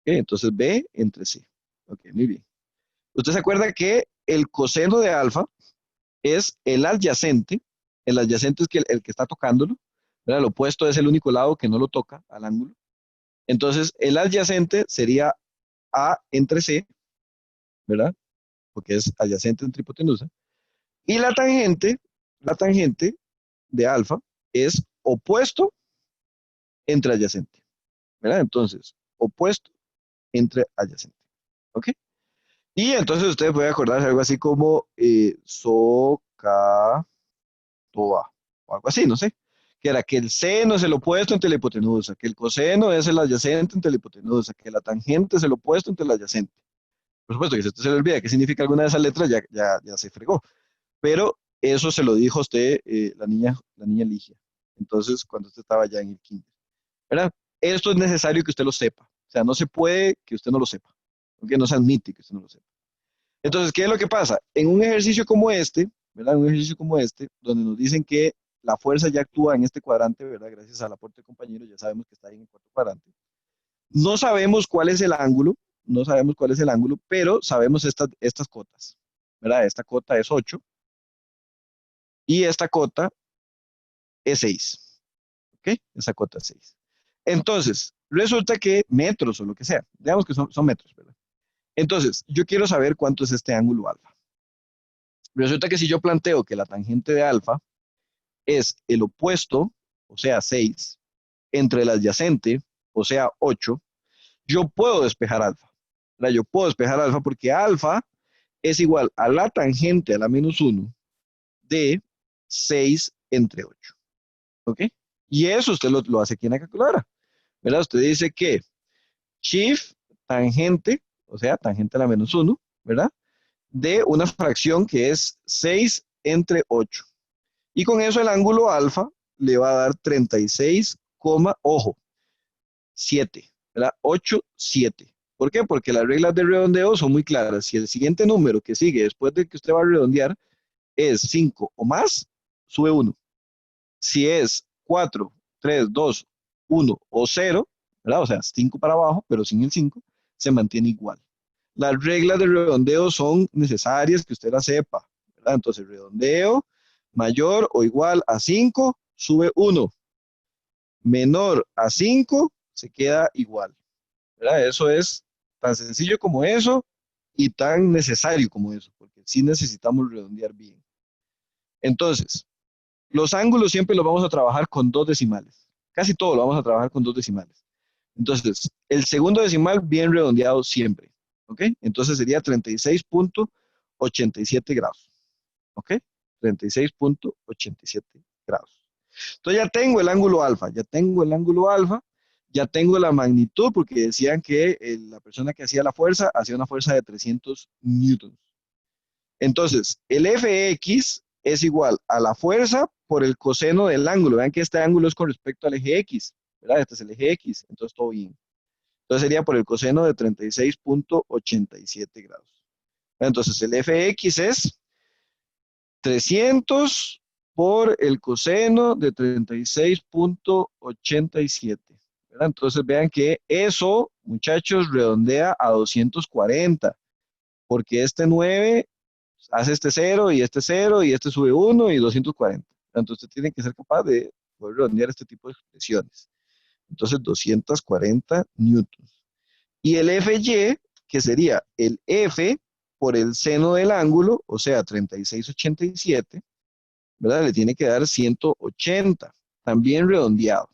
Speaker 1: ¿Ok? Entonces B entre C. Ok, muy bien. Usted se acuerda que el coseno de alfa es el adyacente es el que está tocándolo, ¿verdad? El opuesto es el único lado que no lo toca al ángulo. Entonces, el adyacente sería A entre C, ¿verdad? Porque es adyacente entre hipotenusa. Y la tangente de alfa es opuesto entre adyacente, ¿verdad? Entonces, opuesto entre adyacente, ¿ok? Y entonces ustedes pueden acordarse algo así como SOHCAHTOA, o algo así, no sé. Que era que el seno es el opuesto entre la hipotenusa, que el coseno es el adyacente entre la hipotenusa, que la tangente es el opuesto entre la adyacente. Por supuesto que si usted se le olvida qué significa alguna de esas letras, ya se fregó. Pero eso se lo dijo a usted, la niña Ligia. Entonces, cuando usted estaba ya en el kinder, ¿verdad? Esto es necesario que usted lo sepa. O sea, no se puede que usted no lo sepa. Porque no se admite que usted no lo sepa. Entonces, ¿qué es lo que pasa? En un ejercicio como este, ¿verdad? Un ejercicio como este, donde nos dicen que la fuerza ya actúa en este cuadrante, ¿verdad? Gracias al aporte de compañeros, ya sabemos que está ahí en el cuarto cuadrante. No sabemos cuál es el ángulo, no sabemos cuál es el ángulo, pero sabemos estas cotas, ¿verdad? Esta cota es 8 y esta cota es 6, ¿ok? Esa cota es 6. Entonces, resulta que metros o lo que sea, digamos que son metros, ¿verdad? Entonces, yo quiero saber cuánto es este ángulo alfa. Resulta que si yo planteo que la tangente de alfa es el opuesto, o sea, 6, entre el adyacente, o sea, 8, yo puedo despejar alfa. ¿Verdad? Yo puedo despejar alfa porque alfa es igual a la tangente a la menos 1 de 6 entre 8. ¿Ok? Y eso usted lo hace aquí en la calculadora. ¿Verdad? Usted dice que shift tangente, o sea, tangente a la menos 1, ¿verdad? De una fracción que es 6 entre 8. Y con eso el ángulo alfa le va a dar 36, ojo, 7, ¿verdad? 8, 7. ¿Por qué? Porque las reglas de redondeo son muy claras. Si el siguiente número que sigue después de que usted va a redondear es 5 o más, sube 1. Si es 4, 3, 2, 1 o 0, ¿verdad? O sea, 5 para abajo, pero sin el 5, se mantiene igual. Las reglas de redondeo son necesarias que usted las sepa, ¿verdad? Entonces, redondeo mayor o igual a 5, sube 1. Menor a 5, se queda igual, ¿verdad? Eso es tan sencillo como eso y tan necesario como eso, porque sí necesitamos redondear bien. Entonces, los ángulos siempre los vamos a trabajar con dos decimales. Casi todo lo vamos a trabajar con dos decimales. Entonces, el segundo decimal bien redondeado siempre. ¿Ok? Entonces sería 36.87 grados. ¿Ok? 36.87 grados. Entonces ya tengo el ángulo alfa, ya tengo el ángulo alfa, ya tengo la magnitud, porque decían que la persona que hacía la fuerza hacía una fuerza de 300 newtons. Entonces, el Fx es igual a la fuerza por el coseno del ángulo. Vean que este ángulo es con respecto al eje X, ¿verdad? Este es el eje X, entonces todo bien. Entonces sería por el coseno de 36.87 grados. Entonces el Fx es 300 por el coseno de 36.87. ¿Verdad? Entonces vean que eso, muchachos, redondea a 240, porque este 9 hace este 0 y este 0 y este sube 1 y 240. Entonces usted tiene que ser capaz de poder redondear este tipo de expresiones. Entonces 240 newtons. Y el Fy, que sería el F por el seno del ángulo, o sea, 3687, ¿verdad? Le tiene que dar 180, también redondeado.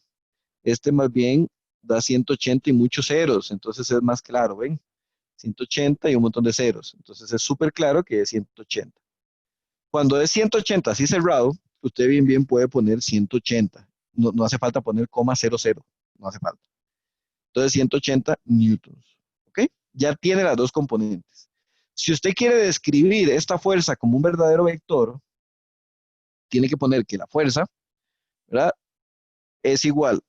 Speaker 1: Este más bien da 180 y muchos ceros, entonces es más claro, ¿ven? 180 y un montón de ceros. Entonces es súper claro que es 180. Cuando es 180 así cerrado, usted bien puede poner 180. No hace falta poner coma 00, no hace falta. Entonces 180 newtons. ¿Ok? Ya tiene las dos componentes. Si usted quiere describir esta fuerza como un verdadero vector, tiene que poner que la fuerza, ¿verdad? Es igual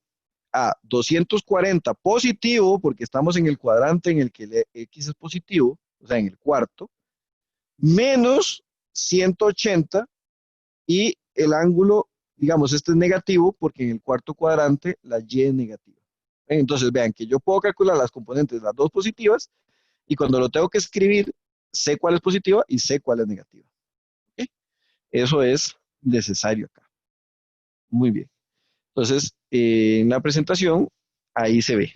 Speaker 1: a 240 positivo, porque estamos en el cuadrante en el que el X es positivo, o sea, en el cuarto, menos 180 y el ángulo, digamos, este es negativo porque en el cuarto cuadrante la Y es negativa. Entonces, vean que yo puedo calcular las componentes, las dos positivas, y cuando lo tengo que escribir, sé cuál es positiva y sé cuál es negativa. ¿Ok? Eso es necesario acá. Muy bien. Entonces, en la presentación, ahí se ve,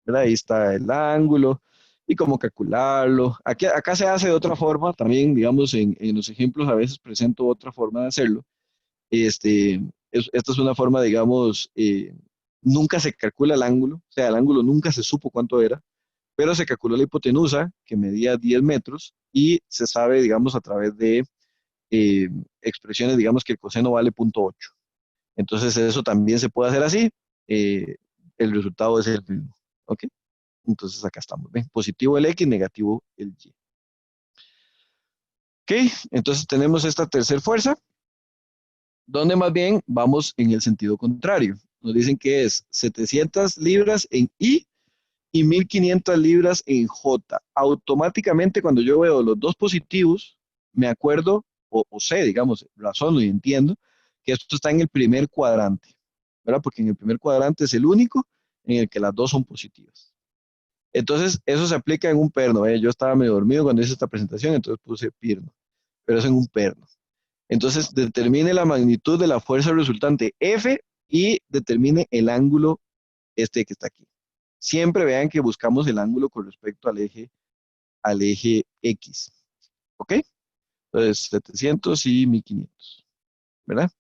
Speaker 1: ¿verdad? Ahí está el ángulo y cómo calcularlo. Acá se hace de otra forma, también, digamos, en los ejemplos a veces presento otra forma de hacerlo. Esta es una forma, digamos, nunca se calcula el ángulo, o sea, el ángulo nunca se supo cuánto era, pero se calculó la hipotenusa, que medía 10 metros, y se sabe, digamos, a través de eh, expresiones, digamos que el coseno vale 0.8. Entonces eso también se puede hacer así, eh, el resultado es el mismo, ¿ok? Entonces acá estamos, ¿ven? Positivo el X, negativo el Y. ¿Ok? Entonces tenemos esta tercera fuerza, donde más bien vamos en el sentido contrario. Nos dicen que es 700 libras en I y 1500 libras en J. Automáticamente cuando yo veo los dos positivos, me acuerdo o sé, digamos, razono y entiendo que esto está en el primer cuadrante, ¿verdad? Porque en el primer cuadrante es el único en el que las dos son positivas. Entonces, eso se aplica en un perno, ¿eh? Yo estaba medio dormido cuando hice esta presentación, entonces puse perno, pero es en un perno. Entonces, determine la magnitud de la fuerza resultante F y determine el ángulo este que está aquí. Siempre vean que buscamos el ángulo con respecto al eje X. ¿Ok? Entonces, 700 y 1500, ¿verdad?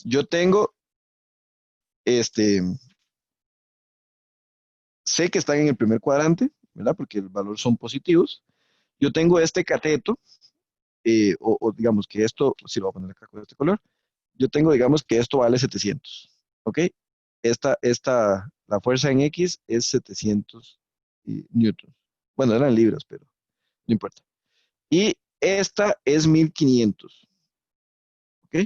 Speaker 1: Yo tengo, este, sé que están en el primer cuadrante, ¿verdad? Porque el valor son positivos. Yo tengo este cateto, o digamos que esto, si lo voy a poner acá con este color, yo tengo, digamos que esto vale 700, ¿ok? La fuerza en X es 700 newtons. Bueno, eran libras, pero no importa. Y esta es 1500, ¿ok?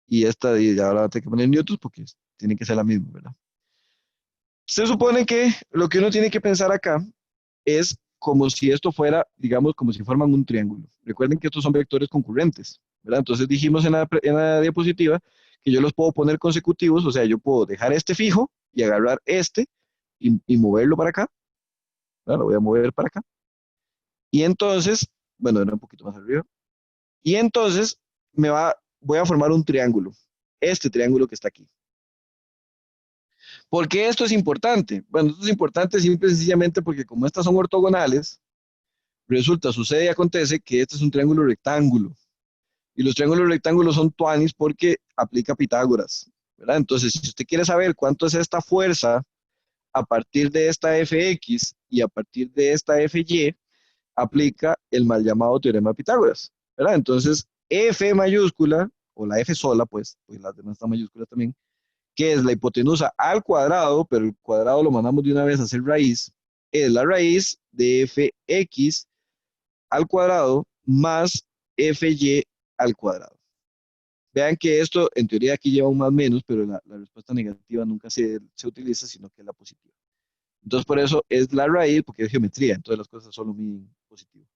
Speaker 1: Y esta, y ahora va a tener que poner newtons porque tiene que ser la misma, ¿verdad? Se supone que lo que uno tiene que pensar acá es como si esto fuera, digamos, como si forman un triángulo. Recuerden que estos son vectores concurrentes, ¿verdad? Entonces dijimos en la diapositiva que yo los puedo poner consecutivos, o sea, yo puedo dejar este fijo y agarrar este y moverlo para acá, ¿verdad? Lo voy a mover para acá. Y entonces, bueno, era un poquito más arriba. Y entonces voy a formar un triángulo, este triángulo que está aquí. ¿Por qué esto es importante? Bueno, esto es importante simple y sencillamente porque como estas son ortogonales, resulta, sucede y acontece que este es un triángulo rectángulo. Y los triángulos rectángulos son tuanis porque aplica Pitágoras, ¿verdad? Entonces, si usted quiere saber cuánto es esta fuerza a partir de esta Fx y a partir de esta Fy, aplica el mal llamado teorema de Pitágoras, ¿verdad? Entonces, F mayúscula, o la F sola, pues las demás están mayúsculas también, que es la hipotenusa al cuadrado, pero el cuadrado lo mandamos de una vez a hacer raíz, es la raíz de Fx al cuadrado más Fy al cuadrado. Vean que esto en teoría aquí lleva un más menos, pero la respuesta negativa nunca se utiliza, sino que es la positiva. Entonces por eso es la raíz, porque es geometría, entonces las cosas solo miden positivo.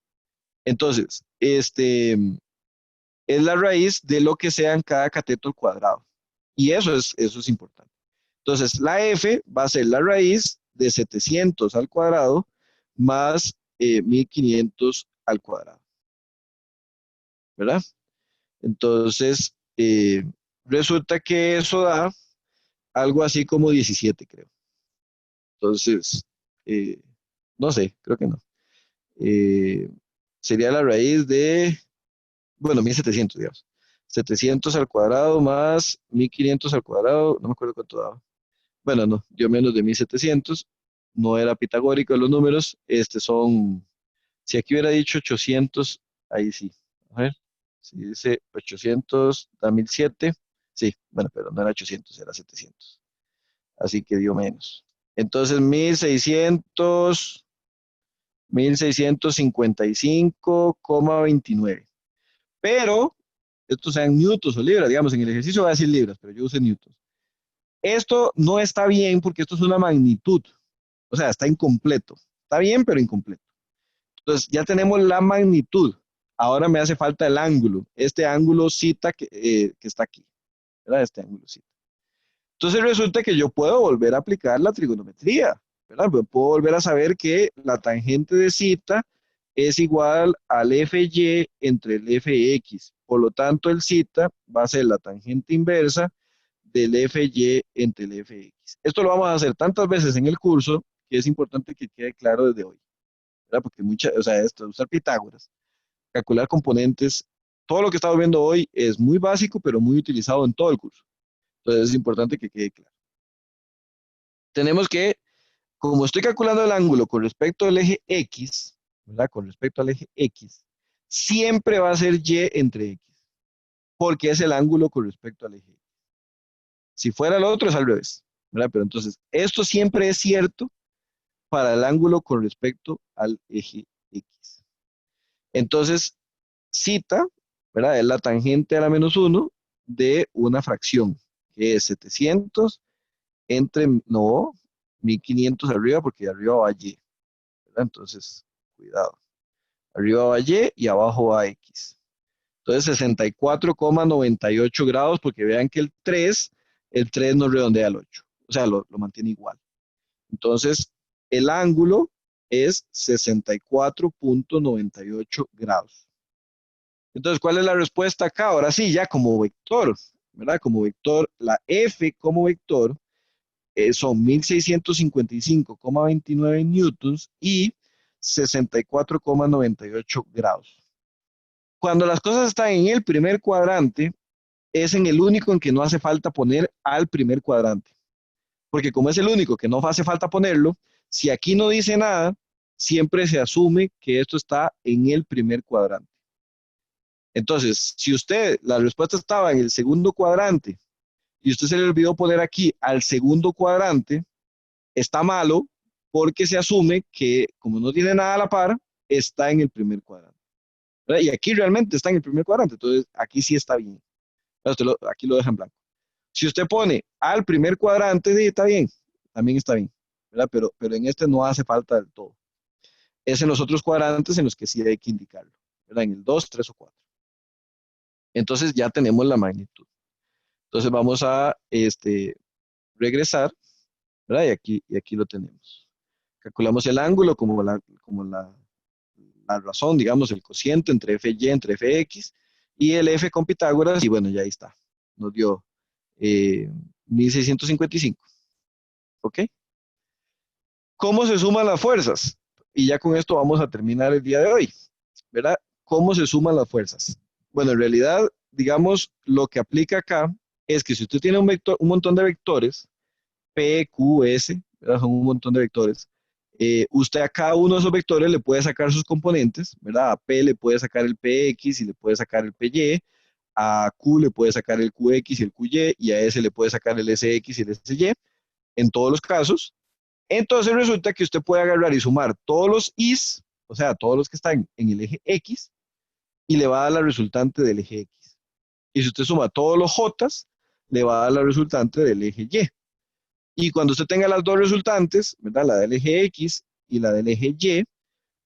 Speaker 1: Entonces, es la raíz de lo que sea en cada cateto al cuadrado. Y eso es importante. Entonces, la f va a ser la raíz de 700 al cuadrado más 1500 al cuadrado, ¿verdad? Entonces, resulta que eso da algo así como 17, creo. Entonces, eh, no sé, creo que no. Eh, sería la raíz de, bueno, 1700, digamos. 700 al cuadrado más 1500 al cuadrado, no me acuerdo cuánto daba. Bueno, no, dio menos de 1700. No era pitagórico los números. Si aquí hubiera dicho 800, ahí sí. A ver, si dice 800 da 1007. Sí, bueno, pero no era 800, era 700. Así que dio menos. Entonces, 1655,29. Pero, estos sean newtons o libras, digamos, en el ejercicio va a decir libras, pero yo usé newtons. Esto no está bien porque esto es una magnitud, o sea, está incompleto. Está bien, pero incompleto. Entonces, ya tenemos la magnitud. Ahora me hace falta el ángulo, este ángulo cita que está aquí, ¿verdad? Este ángulo cita. Entonces resulta que yo puedo volver a aplicar la trigonometría, ¿verdad? Puedo volver a saber que la tangente de cita es igual al FY entre el FX. Por lo tanto, el cita va a ser la tangente inversa del FY entre el FX. Esto lo vamos a hacer tantas veces en el curso que es importante que quede claro desde hoy, ¿verdad? Porque o sea, esto de usar Pitágoras, calcular componentes, todo lo que estamos viendo hoy es muy básico, pero muy utilizado en todo el curso. Entonces es importante que quede claro. tenemos que, como estoy calculando el ángulo con respecto al eje X, ¿verdad? Con respecto al eje X, siempre va a ser Y entre X, porque es el ángulo con respecto al eje X. Si fuera el otro es al revés, ¿verdad? Pero entonces, esto siempre es cierto para el ángulo con respecto al eje X. Entonces, cita, ¿verdad? Es la tangente a la menos uno de una fracción, que es 700 entre, no, 1500 arriba, porque arriba va Y, ¿verdad? Entonces, cuidado. Arriba va Y y abajo va X. Entonces, 64,98 grados, porque vean que el 3 no redondea al 8, o sea, lo mantiene igual. Entonces, el ángulo es 64,98 grados. Entonces, ¿cuál es la respuesta acá? Ahora sí, ya como vector, ¿verdad? Como vector, la F como vector son 1655,29 newtons y 64,98 grados. Cuando las cosas están en el primer cuadrante, es en el único en que no hace falta poner al primer cuadrante. Porque como es el único que no hace falta ponerlo, si aquí no dice nada, siempre se asume que esto está en el primer cuadrante. Entonces, si la respuesta estaba en el segundo cuadrante y usted se le olvidó poner aquí al segundo cuadrante, está malo porque se asume que como no tiene nada a la par, está en el primer cuadrante. ¿Verdad? Y aquí realmente está en el primer cuadrante, entonces aquí sí está bien. Aquí lo deja en blanco. Si usted pone al primer cuadrante, sí, está bien, también está bien, ¿verdad? Pero en este no hace falta del todo. Es en los otros cuadrantes en los que sí hay que indicarlo, ¿verdad? En el 2, 3 o 4. Entonces ya tenemos la magnitud. Entonces vamos a regresar, ¿verdad? Y aquí lo tenemos. Calculamos el ángulo como la razón, digamos, el cociente entre FY, entre FX, y el F con Pitágoras, y bueno, ya ahí está. Nos dio 1655. ¿Ok? ¿Cómo se suman las fuerzas? Y ya con esto vamos a terminar el día de hoy, ¿verdad? ¿Cómo se suman las fuerzas? Bueno, en realidad, digamos, lo que aplica acá es que si usted tiene un montón de vectores, P, Q, S, ¿verdad? Son un montón de vectores. Usted a cada uno de esos vectores le puede sacar sus componentes, ¿verdad? A P le puede sacar el PX y le puede sacar el PY, a Q le puede sacar el QX y el QY, y a S le puede sacar el SX y el SY, en todos los casos. Entonces resulta que usted puede agarrar y sumar todos los Is, o sea, todos los que están en el eje X, y le va a dar la resultante del eje X. Y si usted suma todos los Jotas, le va a dar la resultante del eje Y. Y cuando usted tenga las dos resultantes, ¿verdad? La del eje X y la del eje Y,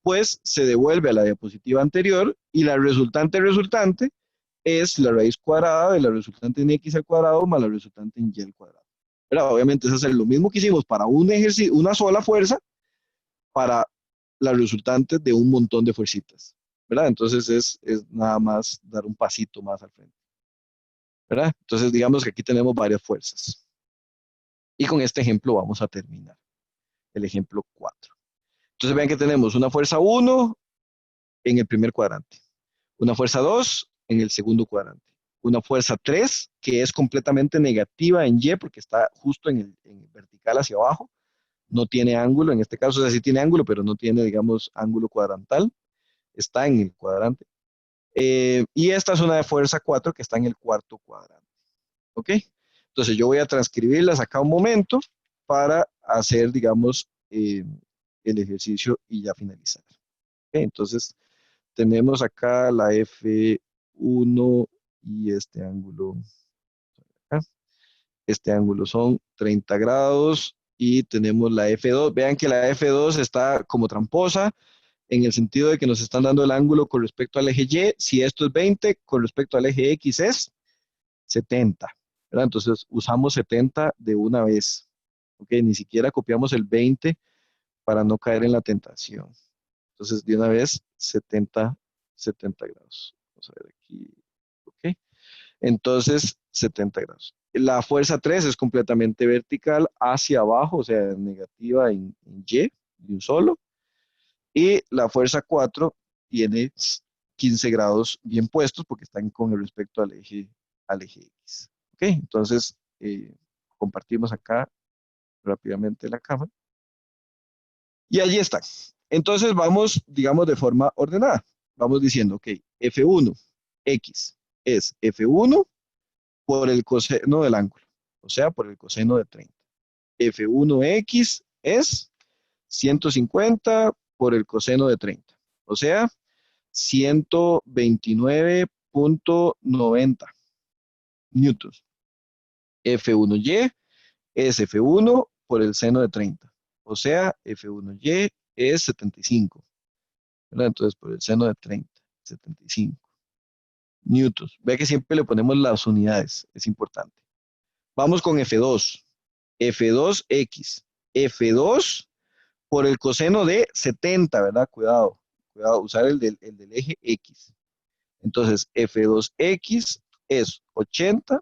Speaker 1: pues se devuelve a la diapositiva anterior y la resultante es la raíz cuadrada de la resultante en X al cuadrado más la resultante en Y al cuadrado. Pero obviamente es hacer lo mismo que hicimos para un ejercicio, una sola fuerza, para la resultante de un montón de fuercitas, ¿verdad? Entonces es nada más dar un pasito más al frente, ¿verdad? Entonces digamos que aquí tenemos varias fuerzas. Y con este ejemplo vamos a terminar, el ejemplo 4. Entonces vean que tenemos una fuerza 1 en el primer cuadrante, una fuerza 2 en el segundo cuadrante, una fuerza 3 que es completamente negativa en Y porque está justo en vertical hacia abajo, no tiene ángulo, en este caso o sea, sí tiene ángulo, pero no tiene, digamos, ángulo cuadrantal, está en el cuadrante. Y esta es una de fuerza 4 que está en el cuarto cuadrante. ¿Ok? Entonces yo voy a transcribirlas acá un momento para hacer, digamos, el ejercicio y ya finalizar. ¿Ok? Entonces tenemos acá la F1 y este ángulo. Acá. Este ángulo son 30 grados y tenemos la F2. Vean que la F2 está como tramposa en el sentido de que nos están dando el ángulo con respecto al eje Y. Si esto es 20, con respecto al eje X es 70. ¿Verdad? Entonces usamos 70 de una vez. ¿Ok? Ni siquiera copiamos el 20 para no caer en la tentación. Entonces de una vez 70 grados. Vamos a ver aquí. ¿Ok? Entonces 70 grados. La fuerza 3 es completamente vertical hacia abajo, o sea, negativa en Y, de un solo. Y la fuerza 4 tiene 15 grados bien puestos porque están con respecto al eje X. ¿Ok? Entonces, compartimos acá rápidamente la cámara. Y allí está. Entonces vamos, digamos, de forma ordenada. Vamos diciendo, ok, F1X es F1 por el coseno del ángulo, o sea, por el coseno de 30. F1X es 150 por el coseno de 30, o sea, 129.90 newtons. F1Y es F1 por el seno de 30, o sea, F1Y es 75, ¿verdad? Entonces, por el seno de 30, 75 newtons. Ve que siempre le ponemos las unidades, es importante. Vamos con F2, F2X, F2 por el coseno de 70, ¿verdad? Cuidado, cuidado, usar el del eje X. Entonces, F2X es 80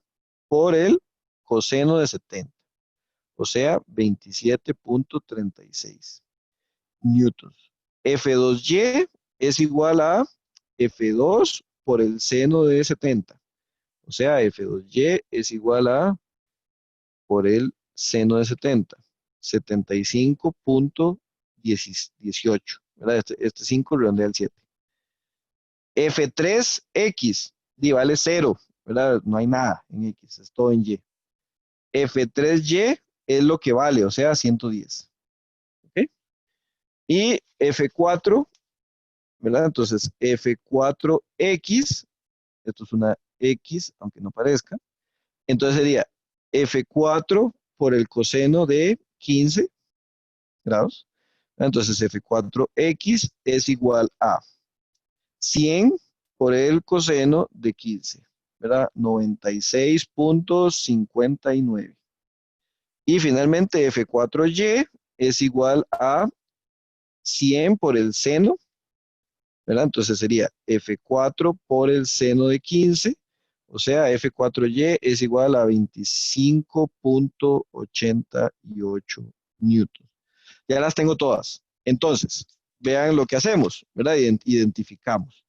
Speaker 1: por el coseno de 70, o sea, 27.36 newtons. F2Y es igual a F2 por el seno de 70, o sea, F2Y es igual a por el seno de 70, 75.18, ¿verdad? Este 5 redondea al 7. F3X, vale 0, ¿verdad? No hay nada en X, es todo en Y. F3Y es lo que vale, o sea, 110. ¿Ok? Y F4, ¿verdad? Entonces, F4X, esto es una X, aunque no parezca. Entonces sería F4 por el coseno de 15 grados. Entonces F4X es igual a 100 por el coseno de 15, ¿verdad? 96.59. Y finalmente F4Y es igual a 100 por el seno, ¿verdad? Entonces sería F4 por el seno de 15, o sea, F4Y es igual a 25.88 newtons. Ya las tengo todas. Entonces, vean lo que hacemos, ¿verdad? Identificamos.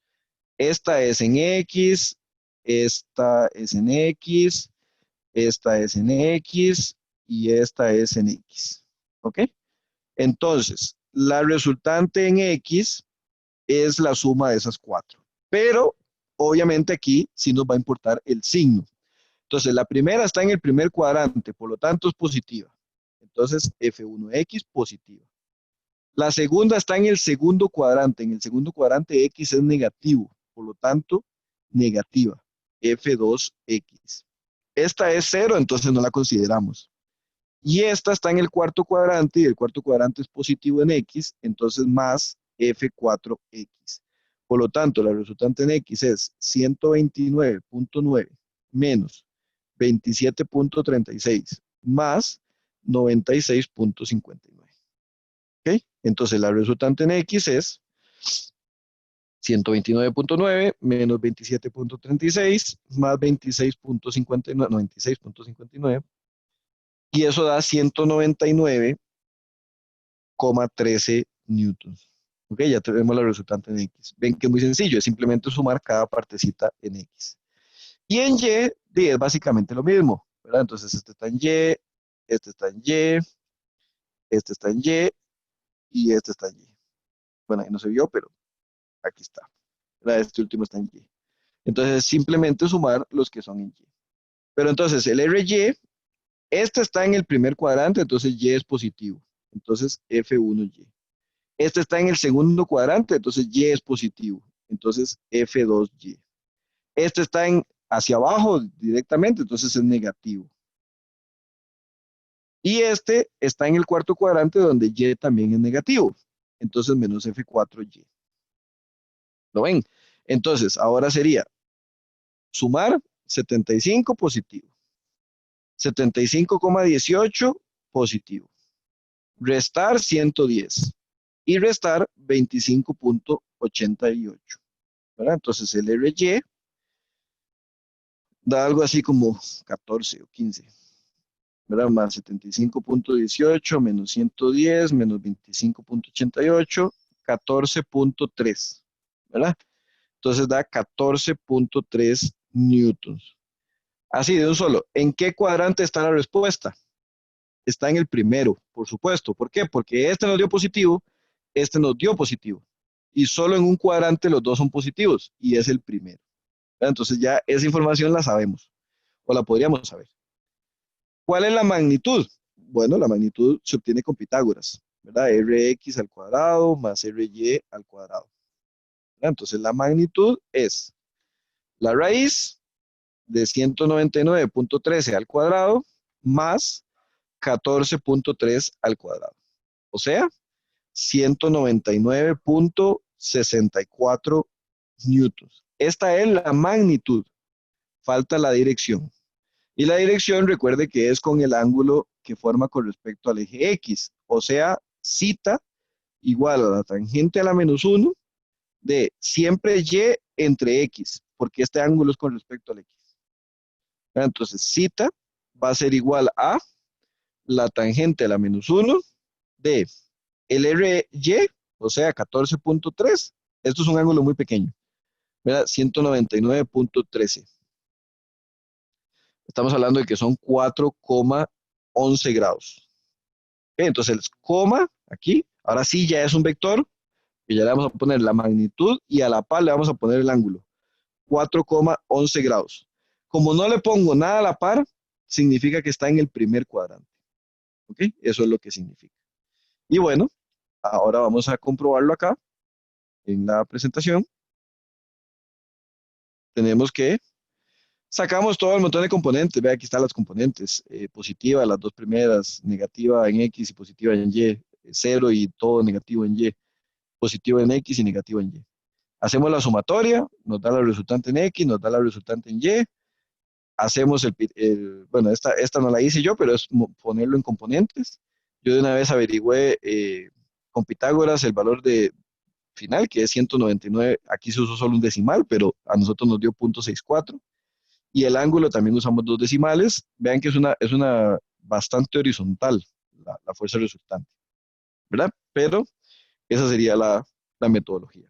Speaker 1: Esta es en X, esta es en X, esta es en X y esta es en X. ¿Ok? Entonces, la resultante en X es la suma de esas cuatro. Pero, obviamente aquí sí nos va a importar el signo. Entonces, la primera está en el primer cuadrante, por lo tanto es positiva. Entonces, F1X positiva. La segunda está en el segundo cuadrante. En el segundo cuadrante X es negativo, por lo tanto, negativa. F2X. Esta es cero, entonces no la consideramos. Y esta está en el cuarto cuadrante y el cuarto cuadrante es positivo en X, entonces más F4X. Por lo tanto, la resultante en X es 129.9 menos 27.36 más 96.59. ¿Ok? Entonces la resultante en X es 129.9 menos 27.36 más 26.59, 96.59, y eso da 199,13 newtons. Ok, ya tenemos la resultante en X. Ven que es muy sencillo, es simplemente sumar cada partecita en X. Y en Y es básicamente lo mismo, ¿verdad? Entonces este está en Y, este está en Y, este está en Y y este está en Y. Bueno, ahí no se vio, pero aquí está. Este último está en Y. Entonces, simplemente sumar los que son en Y. Pero entonces, el RY, este está en el primer cuadrante, entonces Y es positivo. Entonces, F1Y. Este está en el segundo cuadrante, entonces Y es positivo. Entonces, F2Y. Este está hacia abajo directamente, entonces es negativo. Y este está en el cuarto cuadrante donde Y también es negativo. Entonces, menos F4Y. ¿Lo ven? Entonces, ahora sería sumar 75 positivo, 75,18 positivo, restar 110 y restar 25.88, ¿verdad? Entonces el RY da algo así como 14 o 15, ¿verdad? Más 75.18 menos 110 menos 25.88, 14.3, ¿verdad? Entonces da 14.3 newtons. Así de un solo. ¿En qué cuadrante está la respuesta? está en el primero, por supuesto. ¿Por qué? Porque este nos dio positivo, este nos dio positivo. Y solo en un cuadrante los dos son positivos y es el primero. Entonces ya esa información la sabemos o la podríamos saber. ¿Cuál es la magnitud? Bueno, la magnitud se obtiene con Pitágoras, ¿verdad? Rx al cuadrado más Ry al cuadrado. ¿Verdad? Entonces la magnitud es la raíz de 199.13 al cuadrado más 14.3 al cuadrado. O sea, 199.64 newtons. Esta es la magnitud. Falta la dirección. Y la dirección, recuerde que es con el ángulo que forma con respecto al eje X. O sea, cita igual a la tangente a la menos 1 de siempre Y entre X, porque este ángulo es con respecto al X. Entonces, cita va a ser igual a la tangente a la menos 1 de el RY, o sea, 14.3. Esto es un ángulo muy pequeño, ¿verdad? 199.13. Estamos hablando de que son 4,11 grados. Entonces, el coma aquí, ahora sí ya es un vector, y ya le vamos a poner la magnitud y a la par le vamos a poner el ángulo. 4,11 grados. Como no le pongo nada a la par, significa que está en el primer cuadrante. ¿Ok? Eso es lo que significa. Y bueno, ahora vamos a comprobarlo acá en la presentación. Tenemos que sacamos todo el montón de componentes. Ve, aquí están las componentes. Positiva, las dos primeras, negativa en X y positiva en Y. Cero y todo negativo en Y. Positivo en X y negativo en Y. Hacemos la sumatoria, nos da la resultante en X, nos da la resultante en Y. Hacemos bueno, esta no la hice yo, pero es ponerlo en componentes. Yo de una vez averigüé con Pitágoras el valor de final, que es 199. Aquí se usó solo un decimal, pero a nosotros nos dio 0.64. Y el ángulo también usamos dos decimales. Vean que es una bastante horizontal la fuerza resultante, ¿verdad? Pero esa sería la metodología.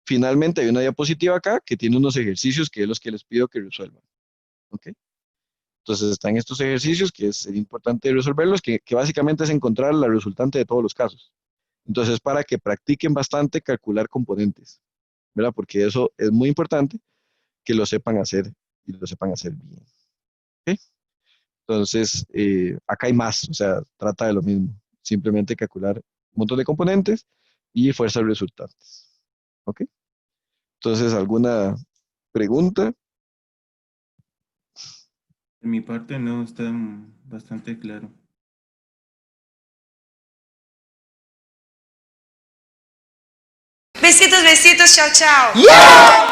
Speaker 1: Finalmente hay una diapositiva acá que tiene unos ejercicios que es los que les pido que resuelvan. ¿Ok? Entonces están estos ejercicios que es importante resolverlos, que básicamente es encontrar la resultante de todos los casos. Entonces para que practiquen bastante calcular componentes, ¿verdad? Porque eso es muy importante que lo sepan hacer y lo sepan hacer bien. ¿Ok? Entonces, acá hay más, o sea, trata de lo mismo. Simplemente calcular un montón de componentes y fuerzas resultantes. ¿Ok? Entonces, ¿alguna pregunta?
Speaker 2: De mi parte no está bastante claro.
Speaker 3: Besitos, besitos, chao, chao.